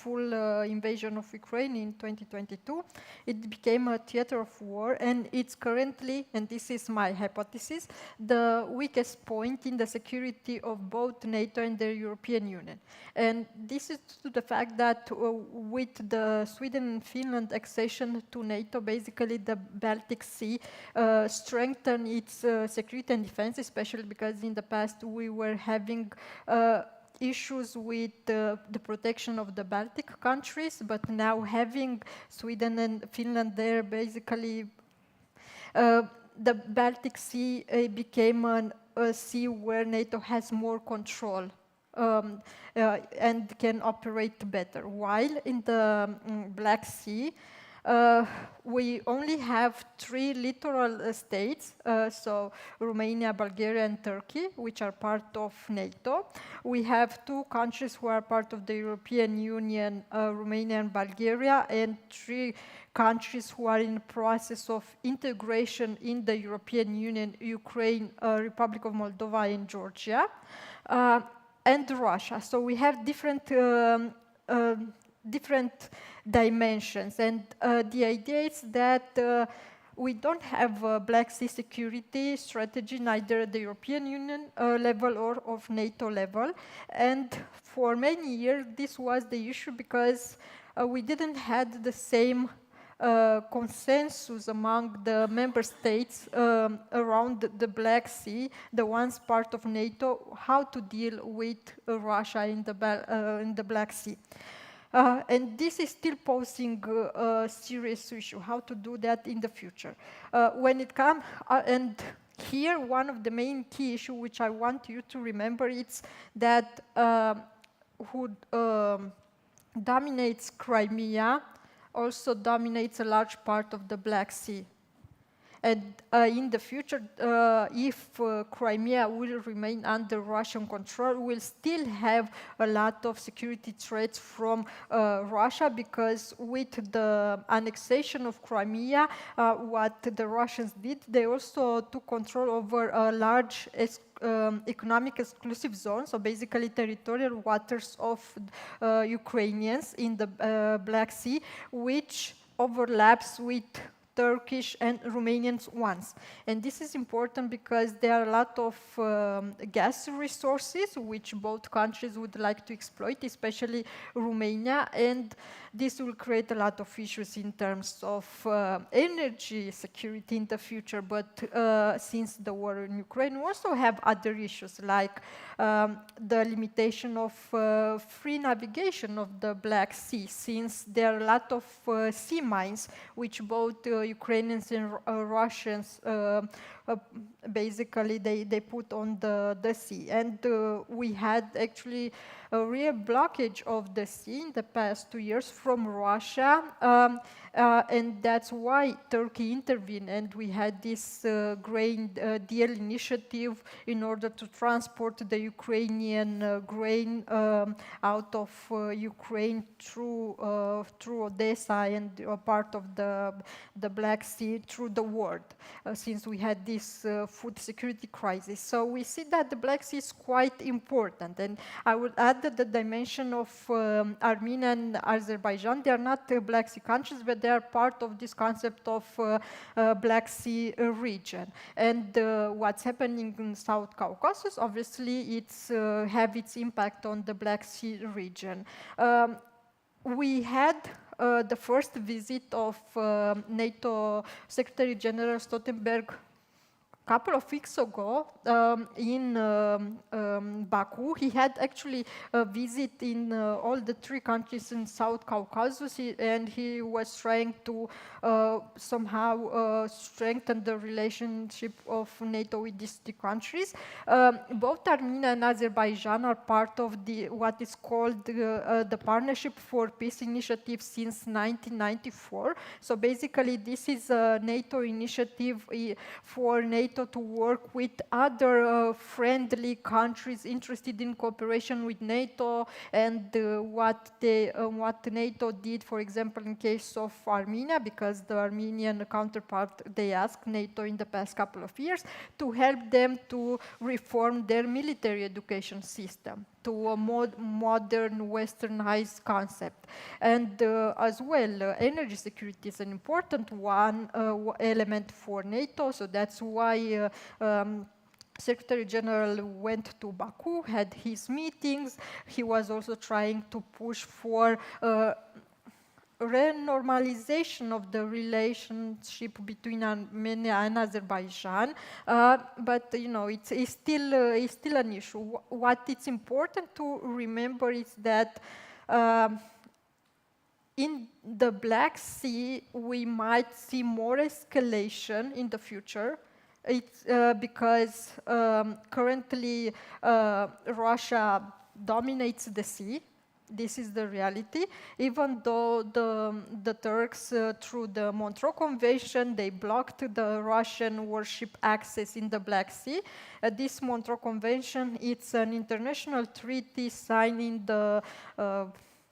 full invasion of Ukraine in 2022, it became a theater of war, and it's currently, and this is my hypothesis, the weakest point in the security of both NATO and the European Union. And this is to the fact that with the Sweden and Finland accession to NATO, basically the Baltic Sea strengthened its security and defense, especially because in the past we were having issues with the protection of the Baltic countries, but now having Sweden and Finland there, basically the Baltic Sea became a sea where NATO has more control and can operate better. While in the Black Sea, we only have 3 littoral states, so Romania, Bulgaria, and Turkey, which are part of NATO. We have 2 countries who are part of the European Union, Romania and Bulgaria, and 3 countries who are in the process of integration in the European Union, Ukraine, Republic of Moldova, and Georgia, and Russia. So we have different dimensions, and the idea is that we don't have a Black Sea security strategy, neither at the European Union level or of NATO level, and for many years this was the issue because we didn't have the same consensus among the member states around the Black Sea, the ones part of NATO, how to deal with Russia in the Black Sea. And this is still posing a serious issue, how to do that in the future. When it comes, and here one of the main key issues which I want you to remember is that who dominates Crimea also dominates a large part of the Black Sea. And in the future, if Crimea will remain under Russian control, we'll still have a lot of security threats from Russia, because with the annexation of Crimea, what the Russians did, they also took control over a large economic exclusive zone, so basically territorial waters of Ukrainians in the Black Sea, which overlaps with Turkish and Romanian ones. And this is important because there are a lot of gas resources which both countries would like to exploit, especially Romania, and this will create a lot of issues in terms of energy security in the future. But since the war in Ukraine, we also have other issues like the limitation of free navigation of the Black Sea, since there are a lot of sea mines which both Ukrainians and Russians basically they put on the sea. And we had actually a real blockage of the sea in the past 2 years from Russia, and that's why Turkey intervened, and we had this grain deal initiative in order to transport the Ukrainian grain out of Ukraine through Odessa and a part of the Black Sea through the world, since we had this food security crisis. So we see that the Black Sea is quite important, and I would add that the dimension of Armenia and Azerbaijan, they are not Black Sea countries, but they are part of this concept of Black Sea region. And what's happening in South Caucasus, obviously, it's have its impact on the Black Sea region. We had the first visit of NATO Secretary General Stoltenberg a couple of weeks ago in Baku. He had actually a visit in all the 3 countries in South Caucasus, and he was trying to somehow strengthen the relationship of NATO with these 3 countries. Both Armenia and Azerbaijan are part of what is called the Partnership for Peace Initiative since 1994. So basically, this is a NATO initiative for NATO to work with other friendly countries interested in cooperation with NATO, and what NATO did, for example, in case of Armenia, because the Armenian counterpart, they asked NATO in the past couple of years to help them to reform their military education system to a modern westernized concept. And as well, energy security is an important element for NATO, so that's why Secretary General went to Baku, had his meetings. He was also trying to push for renormalization of the relationship between Armenia and Azerbaijan, but you know it's still an issue. What it's important to remember is that in the Black Sea we might see more escalation in the future. It's because currently Russia dominates the sea. This is the reality. Even though the Turks, through the Montreux Convention, they blocked the Russian warship access in the Black Sea. This Montreux Convention, it's an international treaty signed in the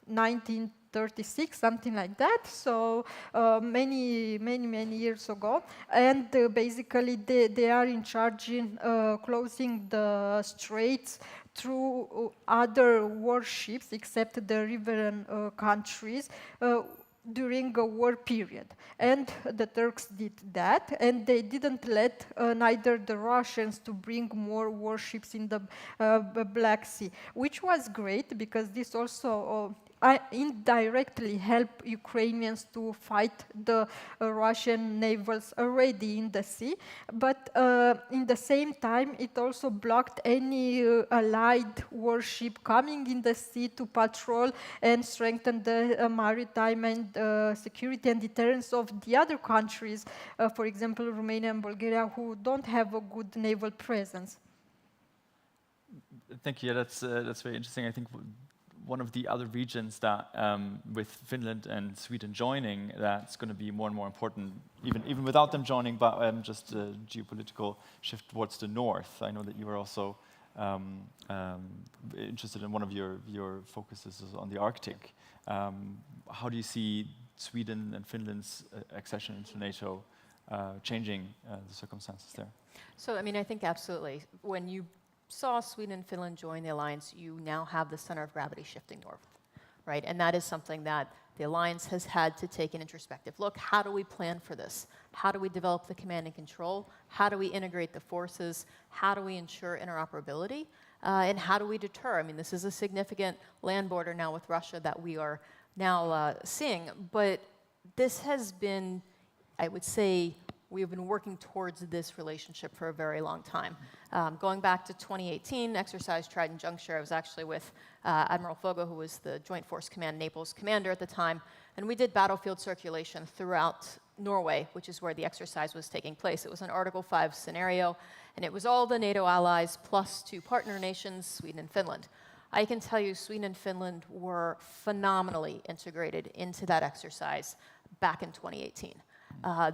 1936, something like that, so many years ago. And basically, they are in charge in closing the straits through other warships, except the riverine countries, during a war period. And the Turks did that, and they didn't let neither the Russians to bring more warships in the Black Sea, which was great because this also indirectly help Ukrainians to fight the Russian navals already in the sea. But in the same time, it also blocked any allied warship coming in the sea to patrol and strengthen the maritime and security and deterrence of the other countries, for example, Romania and Bulgaria, who don't have a good naval presence.
Thank you. That's very interesting. I think one of the other regions that, with Finland and Sweden joining, that's going to be more and more important, even without them joining, but just a geopolitical shift towards the north. I know that you were also interested in one of your focuses is on the Arctic. How do you see Sweden and Finland's accession into NATO changing the circumstances there?
So, I mean, I think absolutely. When you saw Sweden and Finland join the alliance, you now have the center of gravity shifting north, right? And that is something that the alliance has had to take an introspective look. How do we plan for this? How do we develop the command and control? How do we integrate the forces? How do we ensure interoperability? And how do we deter? I mean, this is a significant land border now with Russia that we are now seeing, but this has been, I would say, we have been working towards this relationship for a very long time. Going back to 2018, Exercise Trident Juncture, I was actually with Admiral Fogo, who was the Joint Force Command Naples commander at the time, and we did battlefield circulation throughout Norway, which is where the exercise was taking place. It was an Article 5 scenario, and it was all the NATO allies plus 2 partner nations, Sweden and Finland. I can tell you Sweden and Finland were phenomenally integrated into that exercise back in 2018.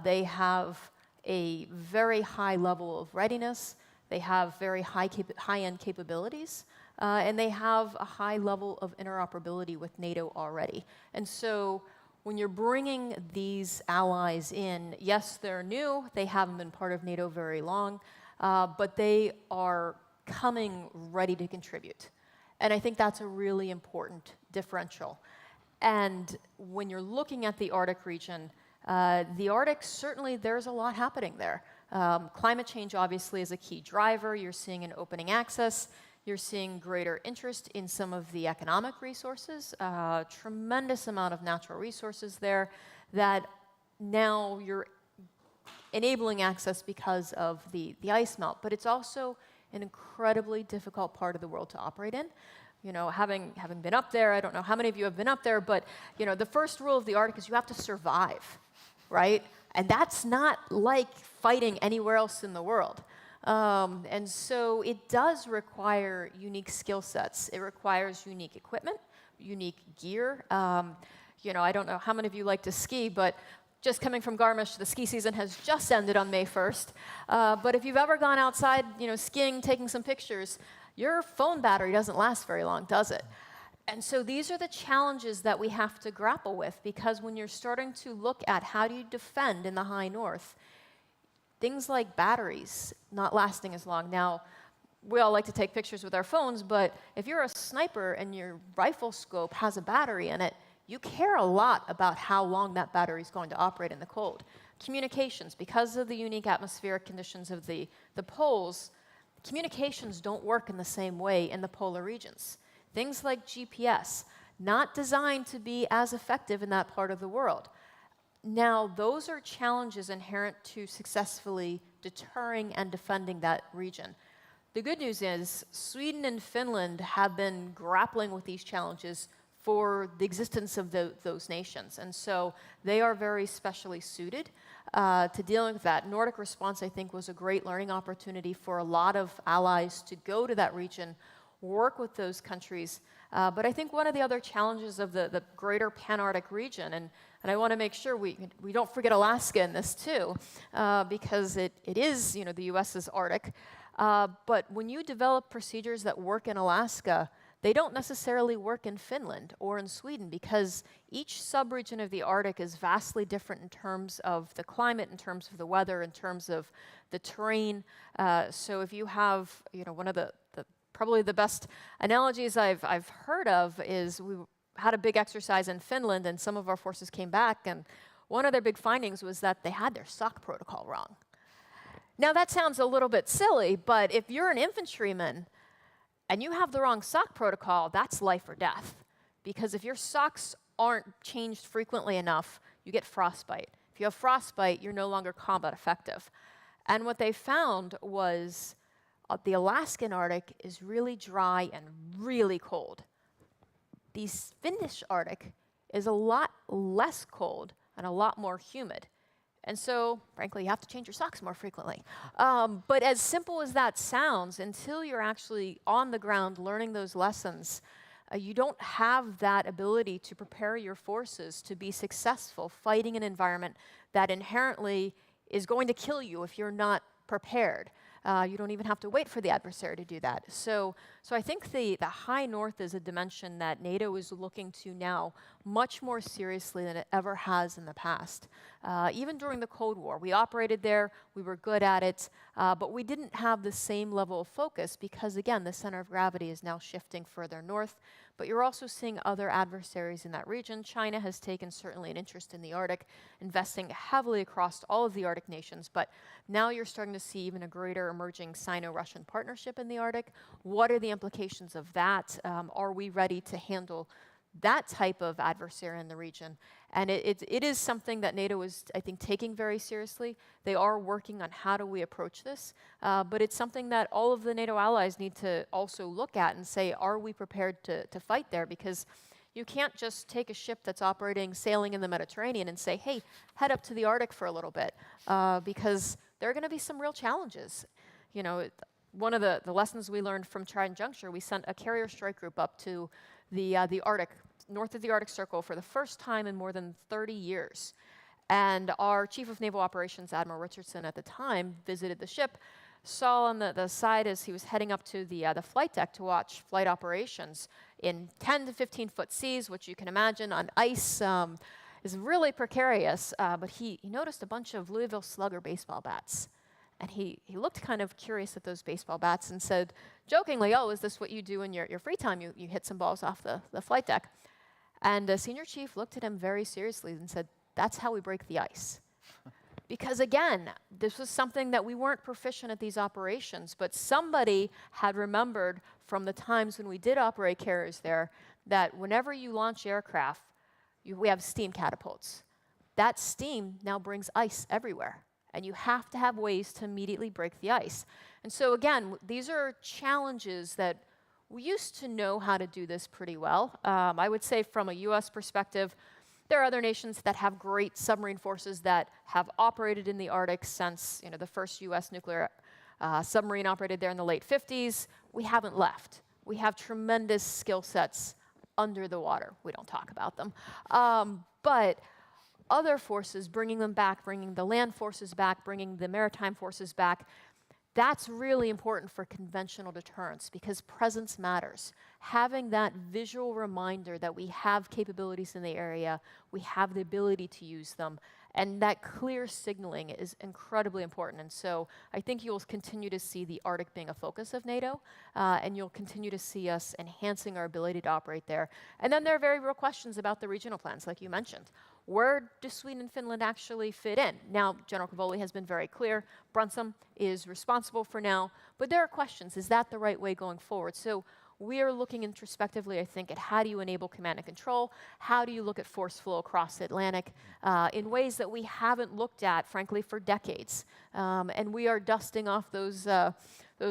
They have a very high level of readiness, they have very high-end capabilities, and they have a high level of interoperability with NATO already. And so when you're bringing these allies in, yes, they're new, they haven't been part of NATO very long, but they are coming ready to contribute. And I think that's a really important differential. And when you're looking at the Arctic region, the Arctic, certainly there's a lot happening there. Climate change obviously is a key driver. You're seeing an opening access. You're seeing greater interest in some of the economic resources, tremendous amount of natural resources there that now you're enabling access because of the ice melt. But it's also an incredibly difficult part of the world to operate in. You know, having been up there, I don't know how many of you have been up there, but you know, the first rule of the Arctic is you have to survive, right? And that's not like fighting anywhere else in the world. And so it does require unique skill sets. It requires unique equipment, unique gear. You know, I don't know how many of you like to ski, but just coming from Garmisch, the ski season has just ended on May 1st. But if you've ever gone outside, you know, skiing, taking some pictures, your phone battery doesn't last very long, does it? And so these are the challenges that we have to grapple with, because when you're starting to look at how do you defend in the high north, things like batteries not lasting as long. Now, we all like to take pictures with our phones, but if you're a sniper and your rifle scope has a battery in it, you care a lot about how long that battery is going to operate in the cold. Communications, because of the unique atmospheric conditions of the poles, communications don't work in the same way in the polar regions. Things like GPS, not designed to be as effective in that part of the world. Now, those are challenges inherent to successfully deterring and defending that region. The good news is Sweden and Finland have been grappling with these challenges for the existence of those nations. And so they are very specially suited to dealing with that. Nordic response, I think, was a great learning opportunity for a lot of allies to go to that region, work with those countries. But I think one of the other challenges of the greater Pan-Arctic region, and I want to make sure we don't forget Alaska in this too, because it is, you know, the US's Arctic. But when you develop procedures that work in Alaska, they don't necessarily work in Finland or in Sweden, because each subregion of the Arctic is vastly different in terms of the climate, in terms of the weather, in terms of the terrain. So if you have, you know, one of the probably the best analogies I've heard of is we had a big exercise in Finland, and some of our forces came back, and one of their big findings was that they had their sock protocol wrong. Now that sounds a little bit silly, but if you're an infantryman and you have the wrong sock protocol, that's life or death. Because if your socks aren't changed frequently enough, you get frostbite. If you have frostbite, you're no longer combat effective. And what they found was the Alaskan Arctic is really dry and really cold. The Finnish Arctic is a lot less cold and a lot more humid. And so, frankly, you have to change your socks more frequently. But as simple as that sounds, until you're actually on the ground learning those lessons, you don't have that ability to prepare your forces to be successful fighting an environment that inherently is going to kill you if you're not prepared. You don't even have to wait for the adversary to do that. So I think the high north is a dimension that NATO is looking to now much more seriously than it ever has in the past. Even during the Cold War, we operated there, we were good at it, but we didn't have the same level of focus because, again, the center of gravity is now shifting further north. But you're also seeing other adversaries in that region. China has taken certainly an interest in the Arctic, investing heavily across all of the Arctic nations. But now you're starting to see even a greater emerging Sino-Russian partnership in the Arctic. What are the implications of that? Are we ready to handle that type of adversary in the region? And it is something that NATO is, I think, taking very seriously. They are working on how do we approach this, but it's something that all of the NATO allies need to also look at and say, are we prepared to fight there? Because You can't just take a ship that's operating, sailing in the Mediterranean and say, hey, head up to the Arctic for a little bit, because there are going to be some real challenges. You know, one of the lessons we learned from Trident Juncture, we sent a carrier strike group up to the Arctic, north of the Arctic Circle, for the first time in more than 30 years. And our Chief of Naval Operations, Admiral Richardson, at the time, visited the ship, saw on the side as he was heading up to the flight deck to watch flight operations in 10 to 15 foot seas, which you can imagine on ice is really precarious. But he noticed a bunch of Louisville Slugger baseball bats. And he looked kind of curious at those baseball bats and said, jokingly, oh, is this what you do in your free time? You hit some balls off the flight deck. And the senior chief looked at him very seriously and said, that's how we break the ice. Because again, this was something that we weren't proficient at these operations, but somebody had remembered from the times when we did operate carriers there that whenever you launch aircraft, we have steam catapults. That steam now brings ice everywhere, and you have to have ways to immediately break the ice. And so again, these are challenges that we used to know how to do this pretty well. I would say from a US perspective, there are other nations that have great submarine forces that have operated in the Arctic since the first US nuclear submarine operated there in the late 50s. We haven't left. We have tremendous skill sets under the water. We don't talk about them. But other forces, bringing them back, bringing the land forces back, bringing the maritime forces back, that's really important for conventional deterrence because presence matters. Having that visual reminder that we have capabilities in the area, we have the ability to use them, and that clear signaling is incredibly important. And so I think you'll continue to see the Arctic being a focus of NATO, and you'll continue to see us enhancing our ability to operate there. And then there are very real questions about the regional plans, like you mentioned. Where do Sweden and Finland actually fit in? Now, General Cavoli has been very clear. Brunsum is responsible for now, but there are questions. Is that the right way going forward? So we are looking introspectively, I think, at how do you enable command and control? How do you look at force flow across the Atlantic in ways that we haven't looked at, frankly, for decades? And we are dusting off those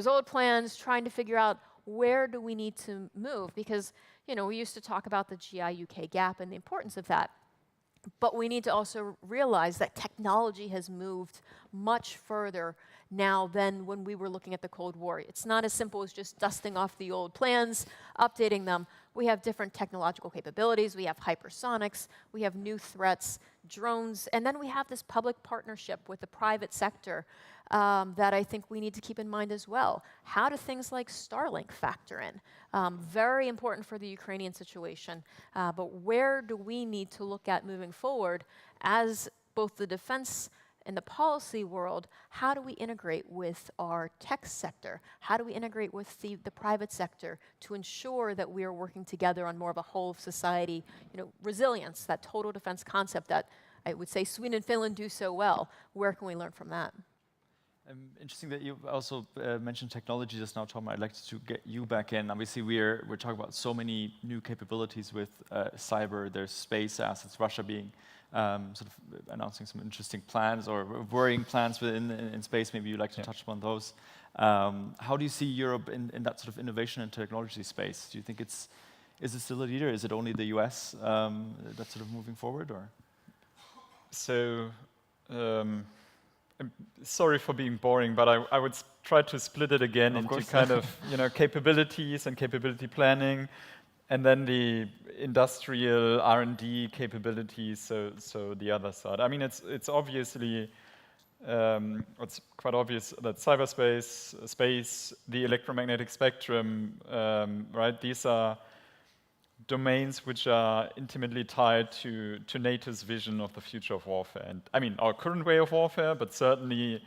old plans, trying to figure out where do we need to move? Because, we used to talk about the GI-UK gap and the importance of that. But we need to also realize that technology has moved much further now than when we were looking at the Cold War. It's not as simple as just dusting off the old plans, updating them. We have different technological capabilities. We have hypersonics. We have new threats, drones. And then we have this public partnership with the private sector that I think we need to keep in mind as well. How do things like Starlink factor in? Very important for the Ukrainian situation. But where do we need to look at moving forward as both the defense and the policy world? How do we integrate with our tech sector? How do we integrate with the private sector to ensure that we are working together on more of a whole of society, resilience, that total defense concept that I would say Sweden and Finland do so well? Where can we learn from that?
Interesting that you also mentioned technology just now, Torben. I'd like to get you back in. Obviously, we're talking about so many new capabilities with cyber. There's space assets, Russia being sort of announcing some interesting plans or worrying plans in space. Maybe you'd like to touch upon those. How do you see Europe in that sort of innovation and technology space? Do you think is it still a leader? Is it only the US that's sort of moving forward, or?
So. I'm sorry for being boring, but I would try to split it again into kind of capabilities and capability planning, and then the industrial R&D capabilities. So the other side. I mean, it's obviously it's quite obvious that cyberspace, space, the electromagnetic spectrum, right? These are domains which are intimately tied to NATO's vision of the future of warfare. And I mean, our current way of warfare, but certainly,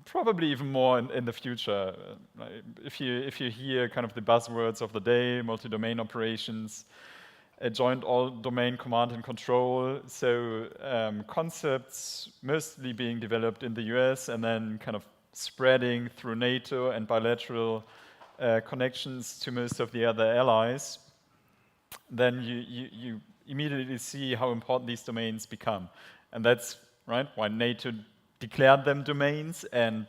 probably even more in the future. If you hear kind of the buzzwords of the day, multi-domain operations, joint all-domain command and control, so concepts mostly being developed in the US and then kind of spreading through NATO and bilateral connections to most of the other allies, then you immediately see how important these domains become. And that's right why NATO declared them domains and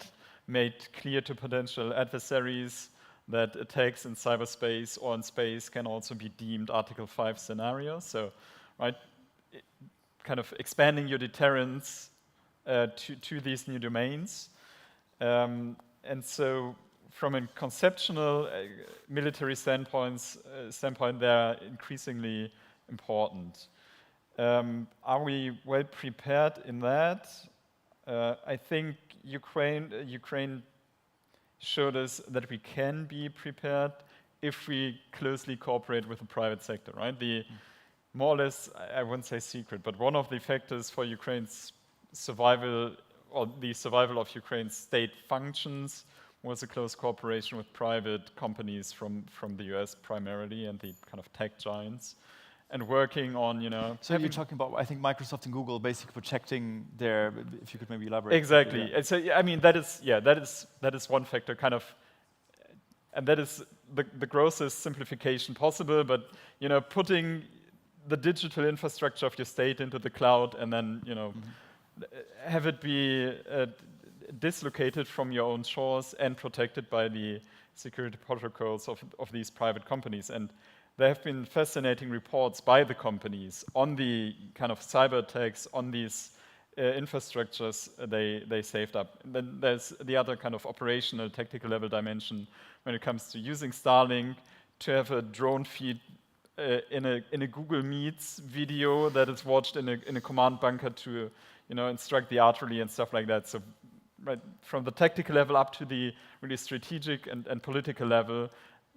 made clear to potential adversaries that attacks in cyberspace or in space can also be deemed Article 5 scenarios. So, right, kind of expanding your deterrence to these new domains. And so from a conceptual military standpoint, they are increasingly important. Are we well prepared in that? I think Ukraine showed us that we can be prepared if we closely cooperate with the private sector, right? The more or less, I wouldn't say secret, but one of the factors for Ukraine's survival, or the survival of Ukraine's state functions, was a close cooperation with private companies from the US primarily and the kind of tech giants, and working on,
So you're talking about, I think, Microsoft and Google basically protecting their, if you could maybe elaborate.
Exactly. And so, I mean, that is one factor, kind of, and that is the grossest simplification possible, but, putting the digital infrastructure of your state into the cloud and then, have it be dislocated from your own shores and protected by the security protocols of these private companies. And there have been fascinating reports by the companies on the kind of cyber attacks on these infrastructures they saved up. And then there's the other kind of operational, tactical level dimension when it comes to using Starlink to have a drone feed in a Google Meets video that is watched in a command bunker to instruct the artillery and stuff like that. So right from the tactical level up to the really strategic and political level,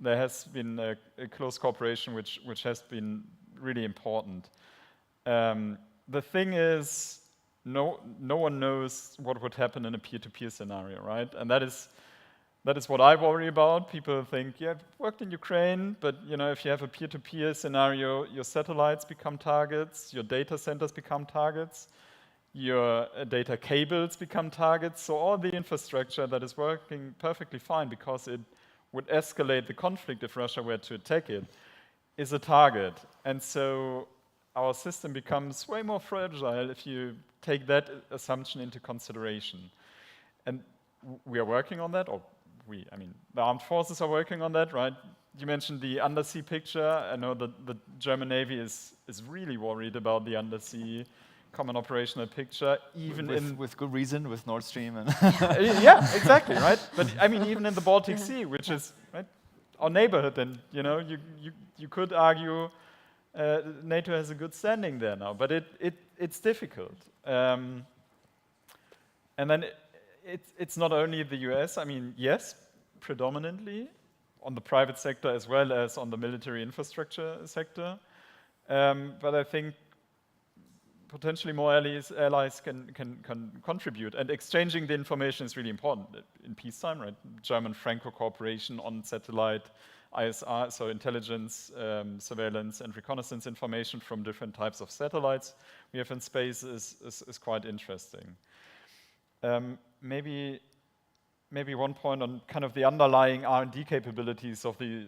there has been a close cooperation which has been really important. The thing is, no one knows what would happen in a peer-to-peer scenario, right? And that is what I worry about. People think, yeah, I've worked in Ukraine, but if you have a peer-to-peer scenario, your satellites become targets, your data centers become targets, your data cables become targets. So all the infrastructure that is working perfectly fine because it would escalate the conflict if Russia were to attack it is a target. And so our system becomes way more fragile if you take that assumption into consideration. And we are working on that, I mean, the armed forces are working on that, right? You mentioned the undersea picture. I know that the German Navy is really worried about the undersea common operational picture, even
with good reason, with Nord Stream and
yeah, exactly, right? But I mean, even in the Baltic Sea, which is right, our neighborhood, and you could argue NATO has a good standing there now, but it's difficult. And then it's not only the US. I mean, yes, predominantly on the private sector as well as on the military infrastructure sector, but I think potentially more allies can contribute, and exchanging the information is really important in peacetime, right? German-Franco cooperation on satellite ISR, so intelligence, surveillance, and reconnaissance information from different types of satellites we have in space is quite interesting. Maybe one point on kind of the underlying R&D capabilities of the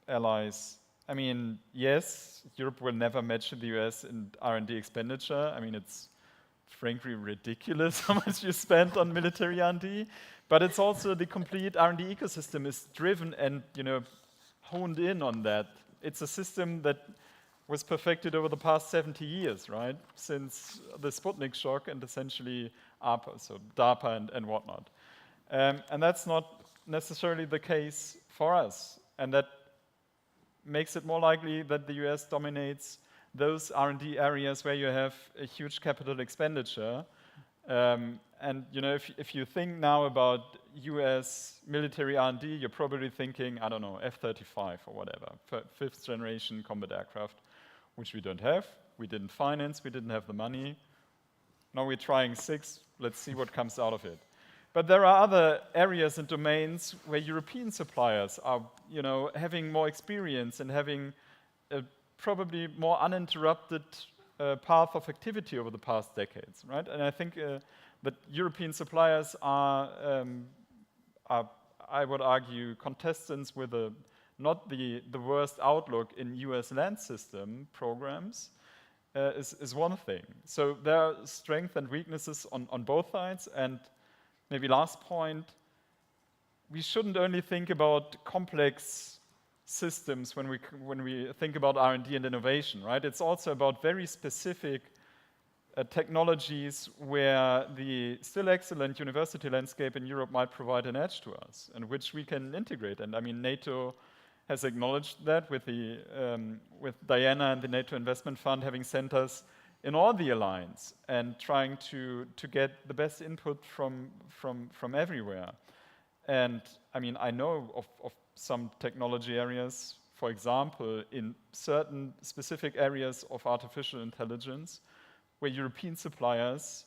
allies. I mean, yes, Europe will never match the US in R&D expenditure. I mean, it's frankly ridiculous how much you spend on military R&D, but it's also the complete R&D ecosystem is driven and, honed in on that. It's a system that was perfected over the past 70 years, right? Since the Sputnik shock and essentially ARPA, so DARPA and whatnot. And that's not necessarily the case for us. And that makes it more likely that the US dominates those R&D areas where you have a huge capital expenditure. And if you think now about US military R&D, you're probably thinking, I don't know, F-35 or whatever, fifth generation combat aircraft, which we don't have, we didn't finance, we didn't have the money. Now we're trying 6, let's see what comes out of it. But there are other areas and domains where European suppliers are, having more experience and having a probably more uninterrupted path of activity over the past decades, right? And I think that European suppliers are, I would argue, contestants with not the worst outlook in US land system programs is one thing. So there are strengths and weaknesses on both sides. And maybe last point, we shouldn't only think about complex systems when we think about R&D and innovation, right? It's also about very specific technologies where the still excellent university landscape in Europe might provide an edge to us, and which we can integrate. And I mean, NATO has acknowledged that with Diana and the NATO Investment Fund having sent us in all the alliance and trying to get the best input from everywhere. And I mean, I know of some technology areas, for example, in certain specific areas of artificial intelligence, where European suppliers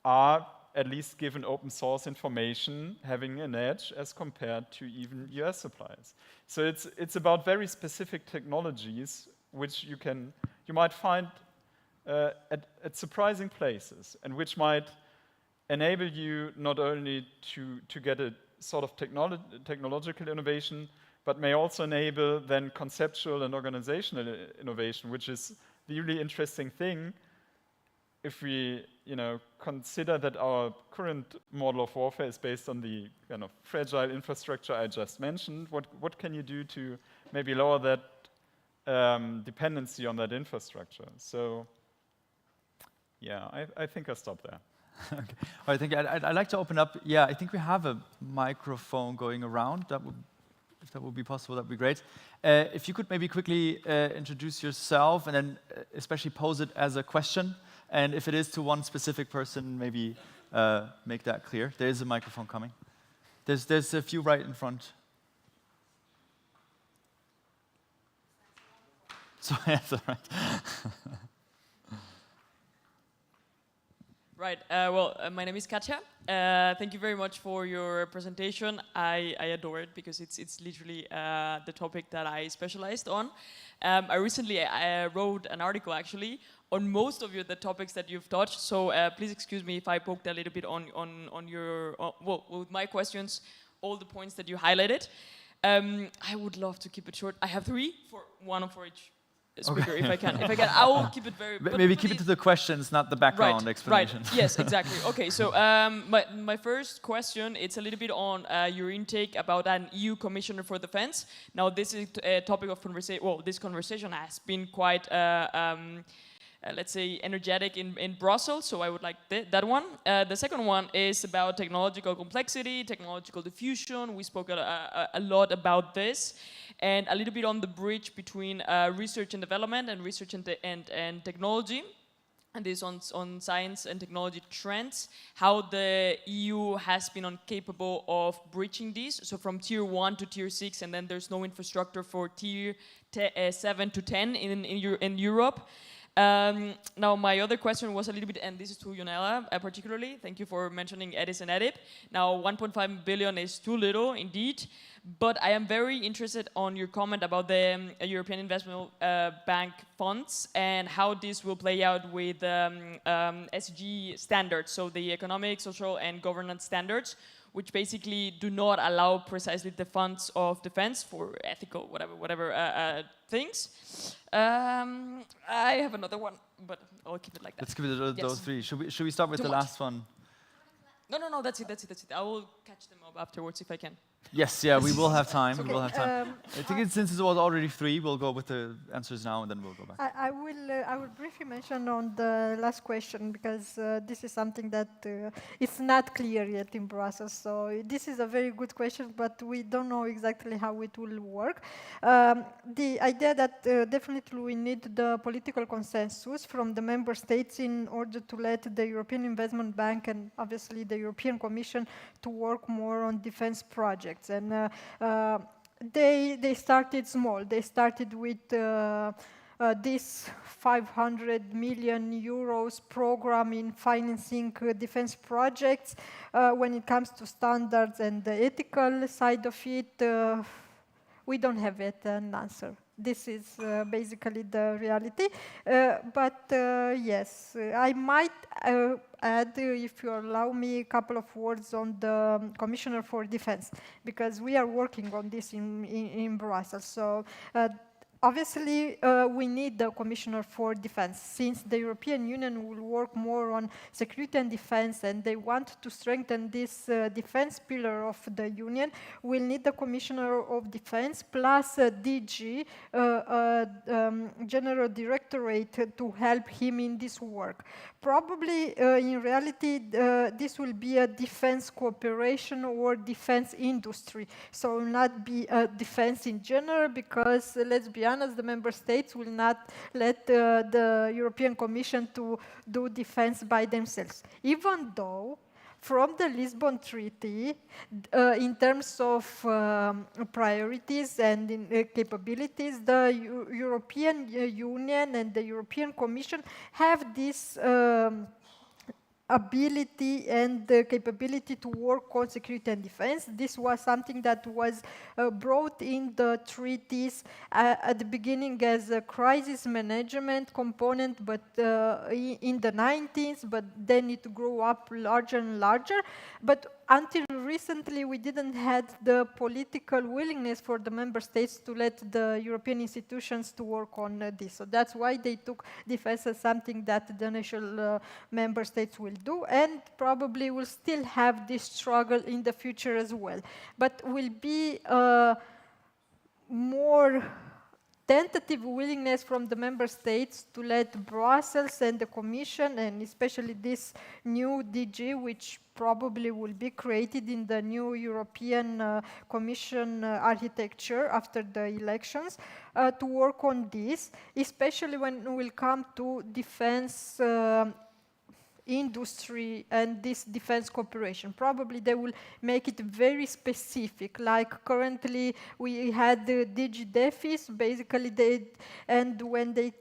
are at least given open source information having an edge as compared to even US suppliers. So it's about very specific technologies which you might find at surprising places, and which might enable you not only to get a sort of technological innovation, but may also enable then conceptual and organizational innovation, which is the really interesting thing if we consider that our current model of warfare is based on the kind of fragile infrastructure I just mentioned. What can you do to maybe lower that dependency on that infrastructure? So, yeah, I think I'll stop there.
Okay. I think I'd like to open up. Yeah, I think we have a microphone going around. If that would be possible, that would be great. If you could maybe quickly introduce yourself and then especially pose it as a question. And if it is to one specific person, maybe make that clear. There is a microphone coming. There's a few right in front. So, that's all right.
Right. My name is Katja. Thank you very much for your presentation. I adore it because it's literally the topic that I specialized on. I recently wrote an article actually on most of the topics that you've touched. So please excuse me if I poked a little bit on your with my questions, all the points that you highlighted. I would love to keep it short. I have one for each speaker, okay. If I can. I will keep it very...
Maybe keep it to the questions, not the background explanation.
Right, yes, exactly. Okay, so my first question, it's a little bit on your intake about an EU Commissioner for Defense. Now, this is a topic of conversation, this conversation has been quite, let's say, energetic in Brussels, so I would like that one. The second one is about technological complexity, technological diffusion. We spoke a lot about this. And a little bit on the bridge between research and development and research and technology, and this on science and technology trends, how the EU has been incapable of breaching these, so from tier 1 to tier 6, and then there's no infrastructure for tier 7 to 10 in Europe. Now, my other question was a little bit, and this is to Ionela particularly. Thank you for mentioning EDIS and EDIP. Now, 1.5 billion is too little, indeed. But I am very interested on your comment about the European Investment Bank funds and how this will play out with SG standards, so the economic, social, and governance standards, which basically do not allow precisely the funds of defense for ethical, whatever things. I have another one, but I'll keep it like that.
Let's give it those three. Should we start with the last one?
No, that's it. I will catch them up afterwards if I can.
Yes, yeah, we will have time.
Okay,
we will have time. I think since it was already 3, we'll go with the answers now, and then we'll go back.
I will briefly mention on the last question, because this is something that it's not clear yet in Brussels. So this is a very good question, but we don't know exactly how it will work. The idea that definitely we need the political consensus from the member states in order to let the European Investment Bank and obviously the European Commission to work more on defense projects. And they started small. They started with this 500 million euros program in financing defense projects. When it comes to standards and the ethical side of it, we don't have yet an answer. This is basically the reality. But yes, I might add, if you allow me, a couple of words on the Commissioner for Defense, because we are working on this in Brussels. So obviously, we need the Commissioner for Defense, since the European Union will work more on security and defense, and they want to strengthen this defense pillar of the Union. We'll need the Commissioner of Defense plus DG, General Directorate, to help him in this work. Probably, in reality, this will be a defense cooperation or defense industry, so it will not be a defense in general, because let's be honest, the member states will not let the European Commission to do defense by themselves. Even though, from the Lisbon Treaty, in terms of priorities and capabilities, the European Union and the European Commission have this ability and the capability to work on security and defense. This was something that was brought in the treaties at the beginning as a crisis management component, but in the 90s, but then it grew up larger and larger. But until recently, we didn't have the political willingness for the member states to let the European institutions to work on this. So that's why they took defense as something that the national member states will do, and probably will still have this struggle in the future as well. But will be more tentative willingness from the member states to let Brussels and the Commission, and especially this new DG, which probably will be created in the new European Commission architecture after the elections, to work on this, especially when it will come to defense industry and this defense cooperation. Probably they will make it very specific, like currently we had the DGDefis, basically and when they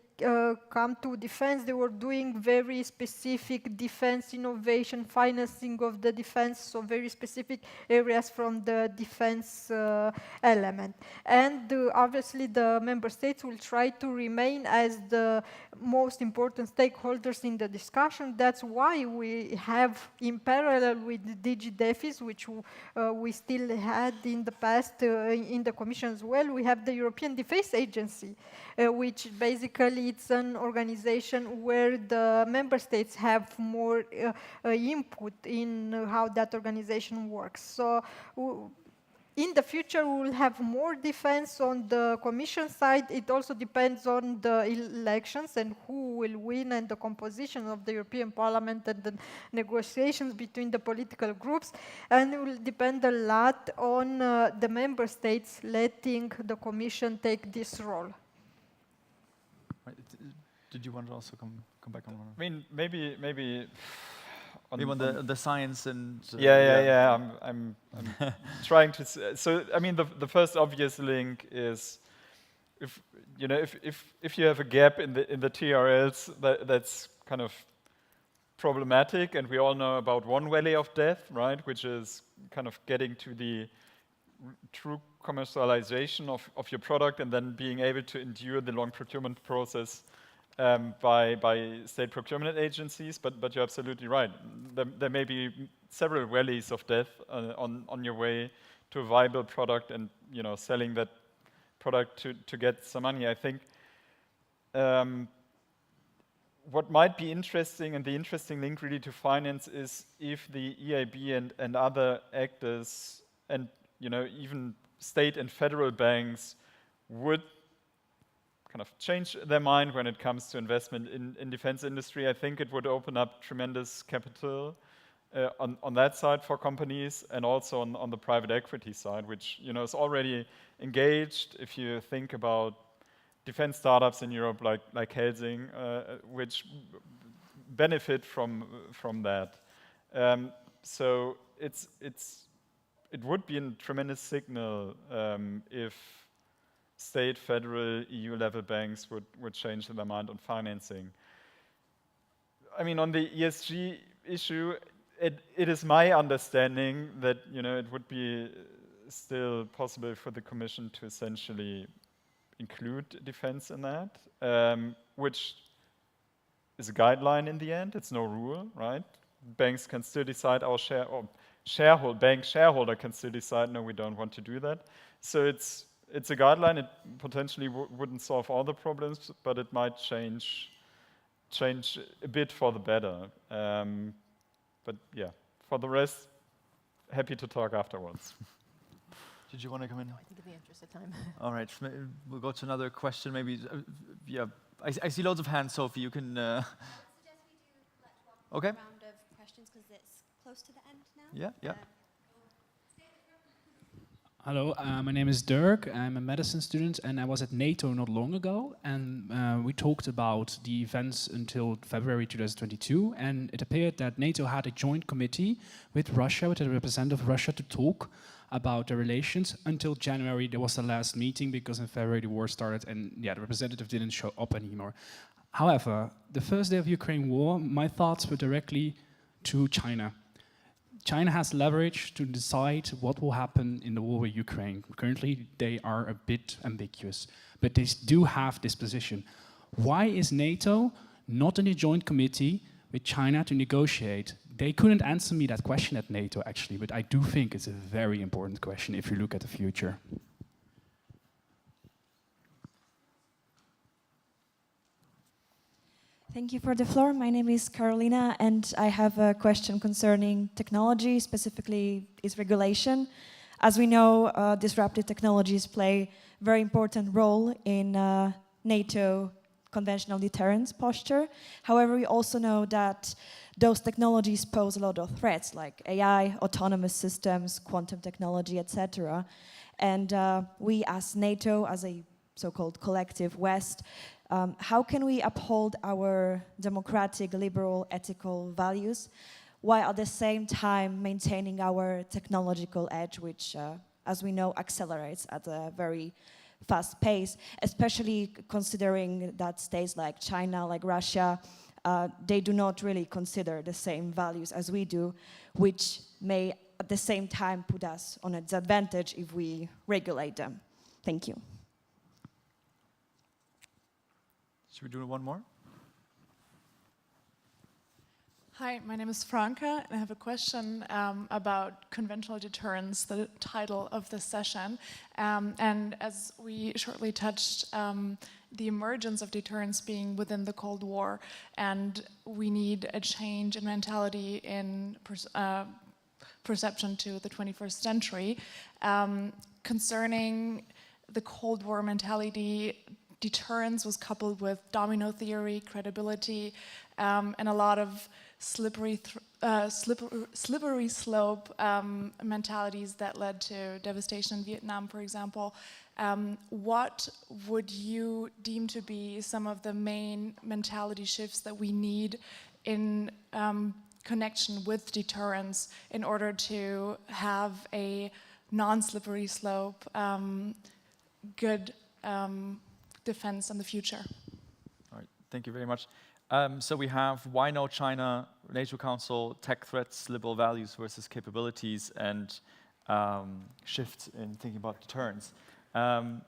come to defense, they were doing very specific defense innovation, financing of the defense, so very specific areas from the defense element. And obviously the member states will try to remain as the most important stakeholders in the discussion. That's why we have, in parallel with the DGDefis, which we still had in the past in the Commission as well, we have the European Defense Agency, which basically it's an organization where the member states have more input in how that organization works. So in the future, we will have more defense on the Commission side. It also depends on the elections and who will win and the composition of the European Parliament and the negotiations between the political groups. And it will depend a lot on the member states letting the Commission take this role.
Right. Did you want to also come back on one?
I mean, maybe
on the science and
I'm trying to. So I mean, the first obvious link is if you have a gap in the TRLs, that's kind of problematic, and we all know about one valley of death, right? Which is kind of getting to the true commercialization of your product and then being able to endure the long procurement process by state procurement agencies, but you're absolutely right. There may be several valleys of death on your way to a viable product, and selling that product to get some money. I think what might be interesting, and the interesting link really to finance, is if the EIB and other actors and even state and federal banks would kind of change their mind when it comes to investment in defense industry. I think it would open up tremendous capital on that side for companies, and also on the private equity side, which is already engaged. If you think about defense startups in Europe like Helsing, which benefit from that. So it would be a tremendous signal if state, federal, EU-level banks would change their mind on financing. I mean, on the ESG issue, it is my understanding that it would be still possible for the Commission to essentially include defense in that, which is a guideline in the end. It's no rule, right? Banks can still decide bank shareholder can still decide, no, we don't want to do that. So it's it's a guideline. It potentially wouldn't solve all the problems, but it might change a bit for the better. But yeah, for the rest, happy to talk afterwards.
Did you want to come in?
No, I think in the interest of time.
All right, we'll go to another question. Maybe, yeah. I see loads of hands, Sophie. You can.
I suggest we do one
Okay.
round of questions because it's close to the end now.
Yeah.
Hello, my name is Dirk. I'm a medicine student, and I was at NATO not long ago, and we talked about the events until February 2022, and it appeared that NATO had a joint committee with Russia, with a representative of Russia, to talk about the relations. Until January, there was the last meeting, because in February the war started, and yeah, the representative didn't show up anymore. However, the first day of Ukraine war, my thoughts were directly to China. China has leverage to decide what will happen in the war with Ukraine. Currently, they are a bit ambiguous, but they do have this position. Why is NATO not in a joint committee with China to negotiate? They couldn't answer me that question at NATO, actually, but I do think it's a very important question if you look at the future.
Thank you for the floor. My name is Carolina, and I have a question concerning technology, specifically its regulation. As we know, disruptive technologies play a very important role in NATO conventional deterrence posture. However, we also know that those technologies pose a lot of threats, like AI, autonomous systems, quantum technology, etc. And we as NATO, as a so-called collective West, how can we uphold our democratic, liberal, ethical values while at the same time maintaining our technological edge, which, as we know, accelerates at a very fast pace, especially considering that states like China, like Russia, they do not really consider the same values as we do, which may at the same time put us on a disadvantage if we regulate them. Thank you.
Should we do one more?
Hi, my name is Franca, and I have a question about conventional deterrence, the title of this session. And as we shortly touched, the emergence of deterrence being within the Cold War, and we need a change in mentality in perception to the 21st century. Concerning the Cold War mentality, deterrence was coupled with domino theory, credibility, and a lot of slippery slope mentalities that led to devastation in Vietnam, for example. What would you deem to be some of the main mentality shifts that we need in connection with deterrence in order to have a non-slippery slope, good defense in the future?
All right, thank you very much. So we have why no China, NATO Council, tech threats, liberal values versus capabilities, and shift in thinking about deterrence.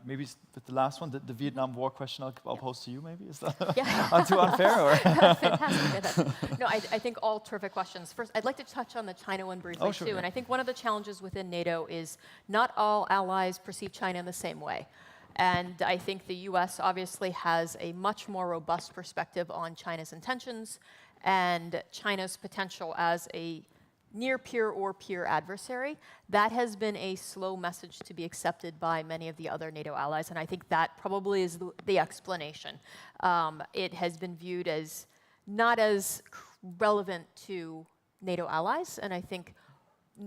Maybe with the last one, the Vietnam War question I'll pose to you, maybe? Is that too unfair? Or?
Fantastic. No, I think all terrific questions. First, I'd like to touch on the China one briefly,
sure,
too.
yeah.
And I think one of the challenges within NATO is not all allies perceive China in the same way. And I think the US obviously has a much more robust perspective on China's intentions and China's potential as a near peer or peer adversary. That has been a slow message to be accepted by many of the other NATO allies, and I think that probably is the explanation. It has been viewed as not as relevant to NATO allies, and I think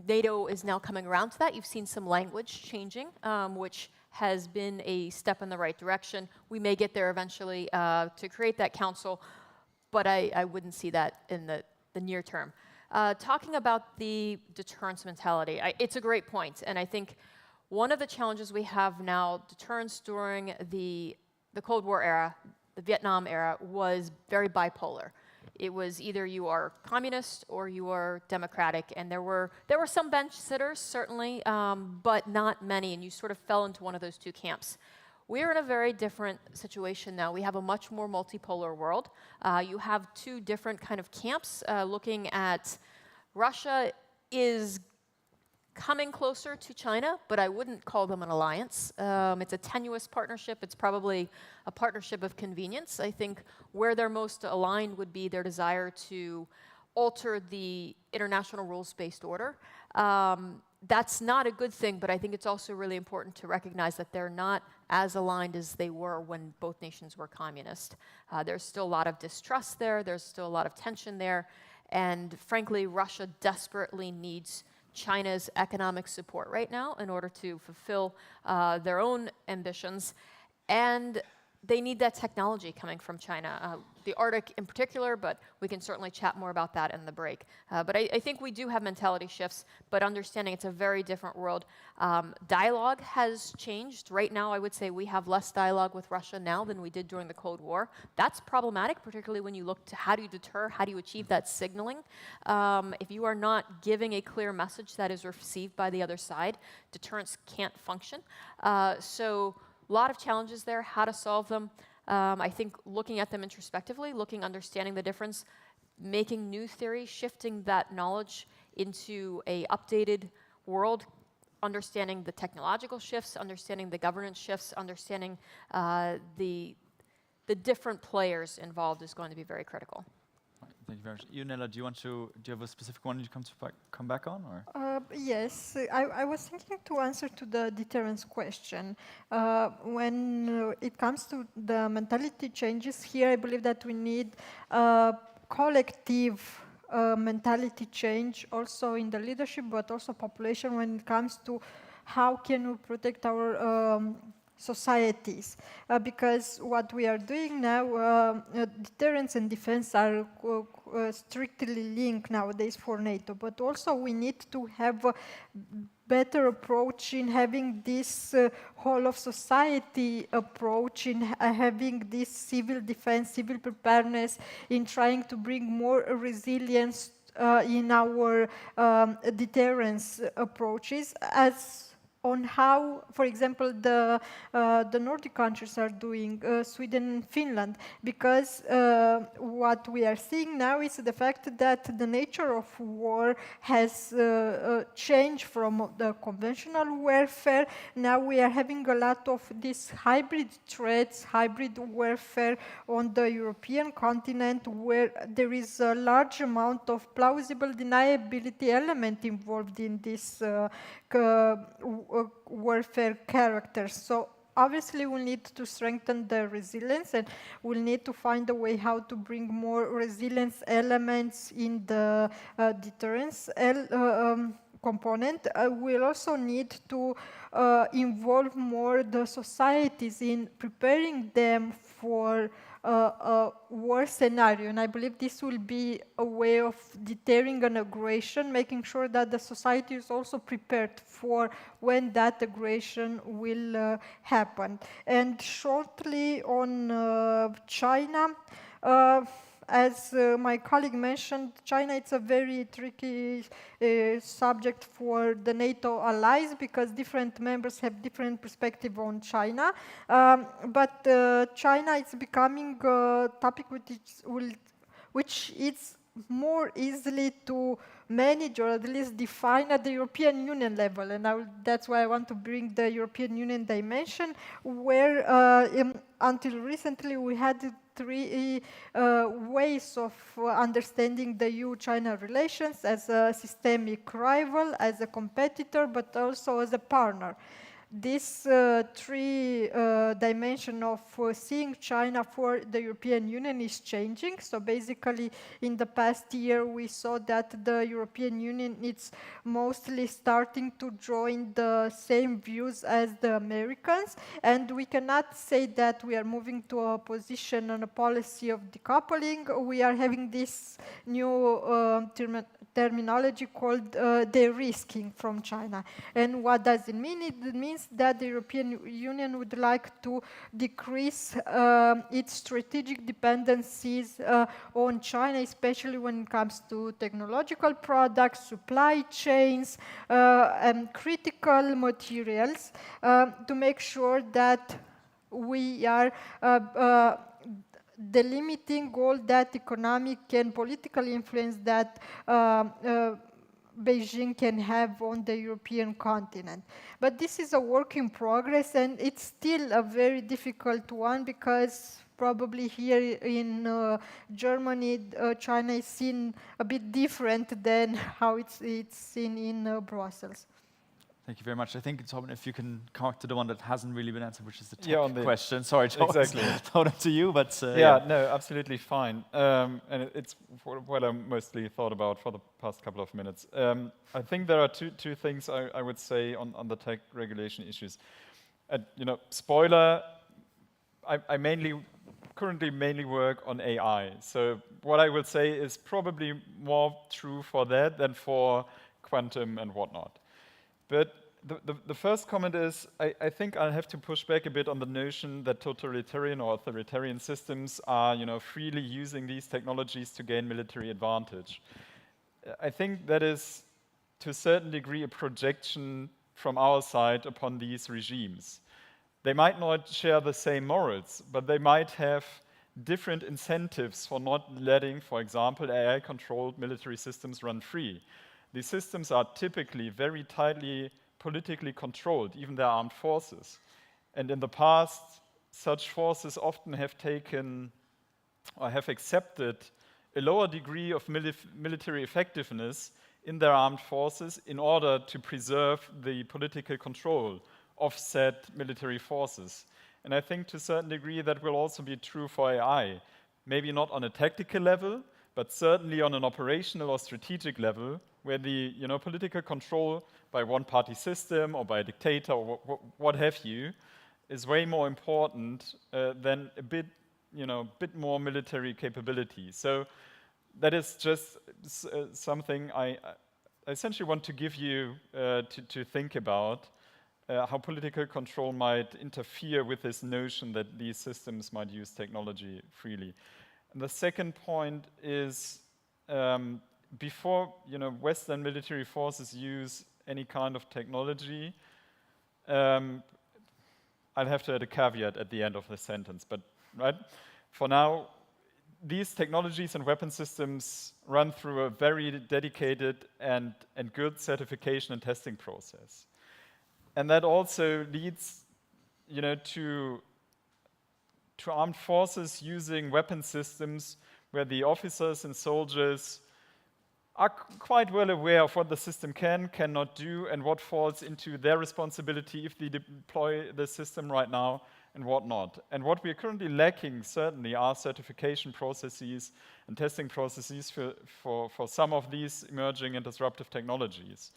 NATO is now coming around to that. You've seen some language changing, which has been a step in the right direction. We may get there eventually to create that council, but I wouldn't see that in the near term. Talking about the deterrence mentality, it's a great point, and I think one of the challenges we have now, deterrence during the Cold War era, the Vietnam era, was very bipolar. It was either you are communist or you are democratic, and there were some bench sitters, certainly, but not many, and you sort of fell into one of those two camps. We're in a very different situation now. We have a much more multipolar world. You have two different kind of camps looking at Russia is coming closer to China, but I wouldn't call them an alliance. It's a tenuous partnership. It's probably a partnership of convenience. I think where they're most aligned would be their desire to alter the international rules-based order. That's not a good thing, but I think it's also really important to recognize that they're not as aligned as they were when both nations were communist. There's still a lot of distrust there. There's still a lot of tension there. And frankly, Russia desperately needs China's economic support right now in order to fulfill their own ambitions. And they need that technology coming from China, the Arctic in particular, but we can certainly chat more about that in the break. But I think we do have mentality shifts, but understanding it's a very different world. Dialogue has changed. Right now, I would say we have less dialogue with Russia now than we did during the Cold War. That's problematic, particularly when you look to how do you deter, how do you achieve that signaling. If you are not giving a clear message that is received by the other side, deterrence can't function. So a lot of challenges there, how to solve them. I think looking at them introspectively, understanding the difference, making new theory, shifting that knowledge into a updated world, understanding the technological shifts, understanding the governance shifts, understanding the different players involved is going to be very critical.
Thank you very much. Ionela, do you have a specific one you come back on, or?
Yes, I was thinking to answer to the deterrence question. When it comes to the mentality changes here, I believe that we need collective mentality change also in the leadership, but also population when it comes to how can we protect our societies, because what we are doing now, deterrence and defense are strictly linked nowadays for NATO, but also we need to have a better approach in having this whole of society approach, in having this civil defense, civil preparedness, in trying to bring more resilience in our deterrence approaches, as on how, for example, the Nordic countries are doing, Sweden and Finland, because what we are seeing now is the fact that the nature of war has changed from the conventional warfare. Now we are having a lot of these hybrid threats, hybrid warfare on the European continent, where there is a large amount of plausible deniability element involved in this warfare characters. So obviously we need to strengthen the resilience, and we'll need to find a way how to bring more resilience elements in the deterrence component. We'll also need to involve more the societies in preparing them for a war scenario, and I believe this will be a way of deterring an aggression, making sure that the society is also prepared for when that aggression will happen. And shortly on China, as my colleague mentioned, China is a very tricky subject for the NATO allies because different members have different perspective on China. But China is becoming a topic which is more easily to manage or at least define at the European Union level. And that's why I want to bring the European Union dimension, where until recently we had three ways of understanding the EU-China relations: as a systemic rival, as a competitor, but also as a partner. This three dimension of seeing China for the European Union is changing. So basically, in the past year, we saw that the European Union is mostly starting to join the same views as the Americans. And we cannot say that we are moving to a position on a policy of decoupling. We are having this new terminology called de-risking from China. And what does it mean? It means that the European Union would like to decrease its strategic dependencies on China, especially when it comes to technological products, supply chains, and critical materials, to make sure that we are delimiting all that economic and political influence that Beijing can have on the European continent. But this is a work in progress, and it's still a very difficult one because probably here in Germany, China is seen a bit different than how it's seen in Brussels.
Thank you very much. I think, Torben, if you can come back to the one that hasn't really been answered, which is the tech
Yeah, on the-
question. Sorry, to
Exactly.
throw it to you, but
Yeah, no, absolutely fine. And it's what I mostly thought about for the past couple of minutes. I think there are two things I would say on the tech regulation issues. Spoiler, I currently mainly work on AI. So what I will say is probably more true for that than for quantum and whatnot. But the first comment is, I think I'll have to push back a bit on the notion that totalitarian or authoritarian systems are, freely using these technologies to gain military advantage. I think that is, to a certain degree, a projection from our side upon these regimes. They might not share the same morals, but they might have different incentives for not letting, for example, AI-controlled military systems run free. These systems are typically very tightly politically controlled, even their armed forces. And in the past, such forces often have taken or have accepted a lower degree of military effectiveness in their armed forces in order to preserve the political control of said military forces. And I think to a certain degree that will also be true for AI. Maybe not on a tactical level, but certainly on an operational or strategic level, where the political control by one-party system or by a dictator or what have you is way more important than a bit more military capability. So that is just something I essentially want to give you to think about, how political control might interfere with this notion that these systems might use technology freely. And the second point is, before Western military forces use any kind of technology, I'll have to add a caveat at the end of the sentence, but right? For now, these technologies and weapon systems run through a very dedicated and good certification and testing process. And that also leads to armed forces using weapon systems where the officers and soldiers are quite well aware of what the system cannot do, and what falls into their responsibility if they deploy the system right now and what not. And what we are currently lacking, certainly, are certification processes and testing processes for some of these emerging and disruptive technologies.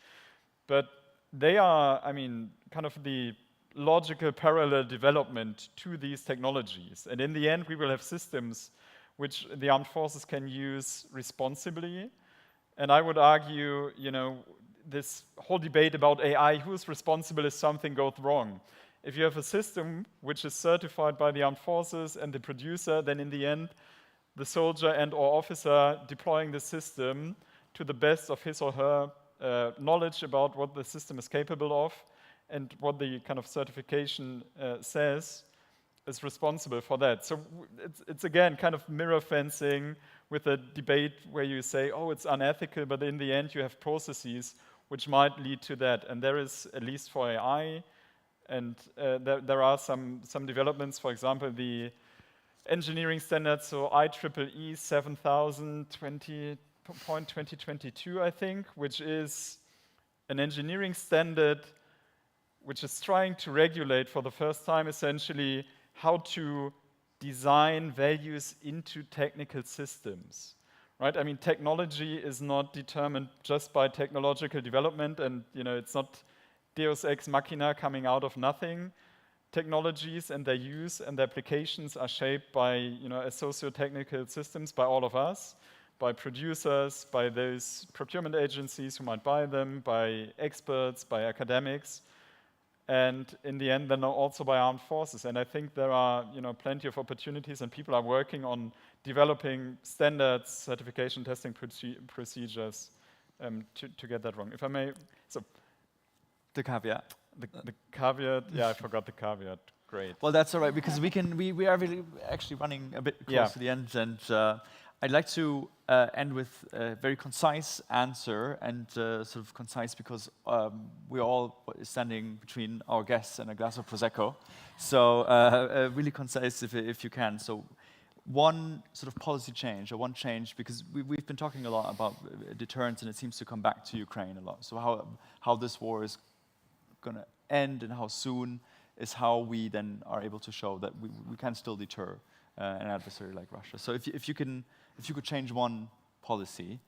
But they are, kind of the logical parallel development to these technologies. And in the end, we will have systems which the armed forces can use responsibly. And I would argue, this whole debate about AI, who is responsible if something goes wrong. If you have a system which is certified by the armed forces and the producer, then in the end, the soldier and or officer deploying the system to the best of his or her knowledge about what the system is capable of and what the kind of certification says, is responsible for that. So it's again kind of mirror fencing with a debate where you say, oh, it's unethical, but in the end you have processes which might lead to that. And there is, at least for AI, and there are some developments, for example, the engineering standards, so IEEE 7020.2022, I think, which is an engineering standard which is trying to regulate for the first time, essentially, how to design values into technical systems, right? Technology is not determined just by technological development, and it's not Deus ex machina coming out of nothing. Technologies and their use and their applications are shaped by socio-technical systems, by all of us, by producers, by those procurement agencies who might buy them, by experts, by academics, and in the end, then also by armed forces. And I think there are plenty of opportunities, and people are working on developing standards, certification, testing procedures to get that wrong. If I may, so
the caveat.
The caveat, yeah, I forgot the caveat. Great.
Well, that's all right, because we are really actually running a bit close to the end, and I'd like to end with a very concise answer, and sort of concise because we're all standing between our guests and a glass of Prosecco. So really concise if you can. So one sort of policy change, or one change, because we've been talking a lot about deterrence, and it seems to come back to Ukraine a lot. So how this war is going to end and how soon is how we then are able to show that we can still deter an adversary like Russia. So if you could change one policy,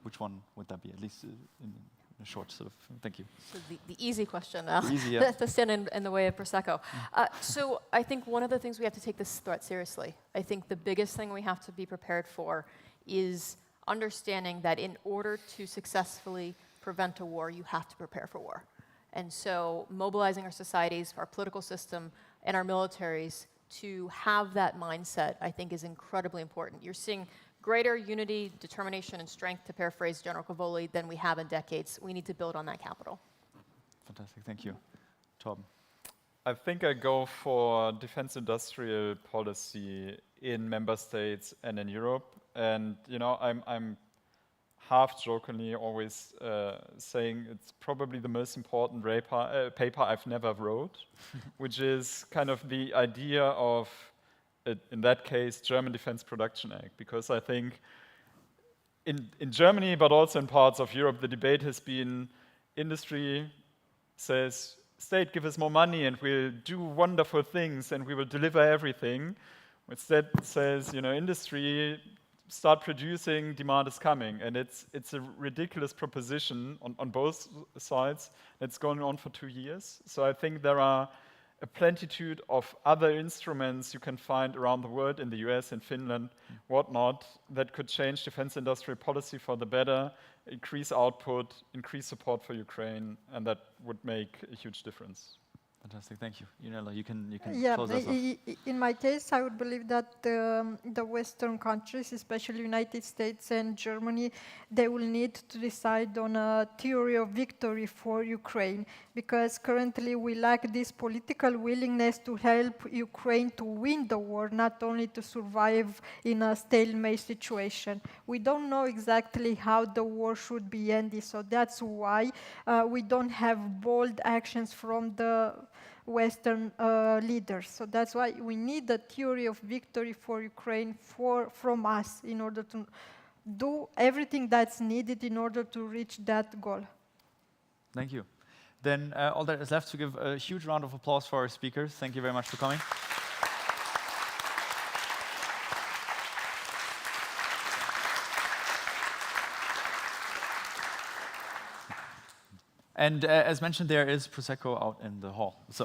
which one would that be? At least in a short sort of. Thank you.
So the easy question now.
Easy, yeah.
To stand in the way of Prosecco. So I think one of the things we have to take this threat seriously. I think the biggest thing we have to be prepared for is understanding that in order to successfully prevent a war, you have to prepare for war. And so mobilizing our societies, our political system, and our militaries to have that mindset, I think, is incredibly important. You're seeing greater unity, determination, and strength, to paraphrase General Cavoli, than we have in decades. We need to build on that capital.
Fantastic, thank you. Torben.
I think I go for defense industrial policy in member states and in Europe. And you know, I'm half jokingly always saying it's probably the most important paper I've never wrote, which is kind of the idea of, in that case, German Defense Production Act. Because I think in Germany, but also in parts of Europe, the debate has been industry says, state, give us more money and we'll do wonderful things and we will deliver everything. Instead says, you know, industry, start producing, demand is coming. And it's a ridiculous proposition on both sides. It's going on for 2 years. So I think there are a plenitude of other instruments you can find around the world, in the US, in Finland, whatnot, that could change defense industrial policy for the better, increase output, increase support for Ukraine, and that would make a huge difference.
Fantastic, thank you. Ionela, you can
yeah,
close us off.
In my case, I would believe that the Western countries, especially United States and Germany, they will need to decide on a theory of victory for Ukraine, because currently we lack this political willingness to help Ukraine to win the war, not only to survive in a stalemate situation. We don't know exactly how the war should be ended, so that's why we don't have bold actions from the Western leaders. So that's why we need a theory of victory for Ukraine from us in order to do everything that's needed in order to reach that goal.
Thank you. Then all that is left to give a huge round of applause for our speakers. Thank you very much for coming. And as mentioned, there is Prosecco out in the hall. So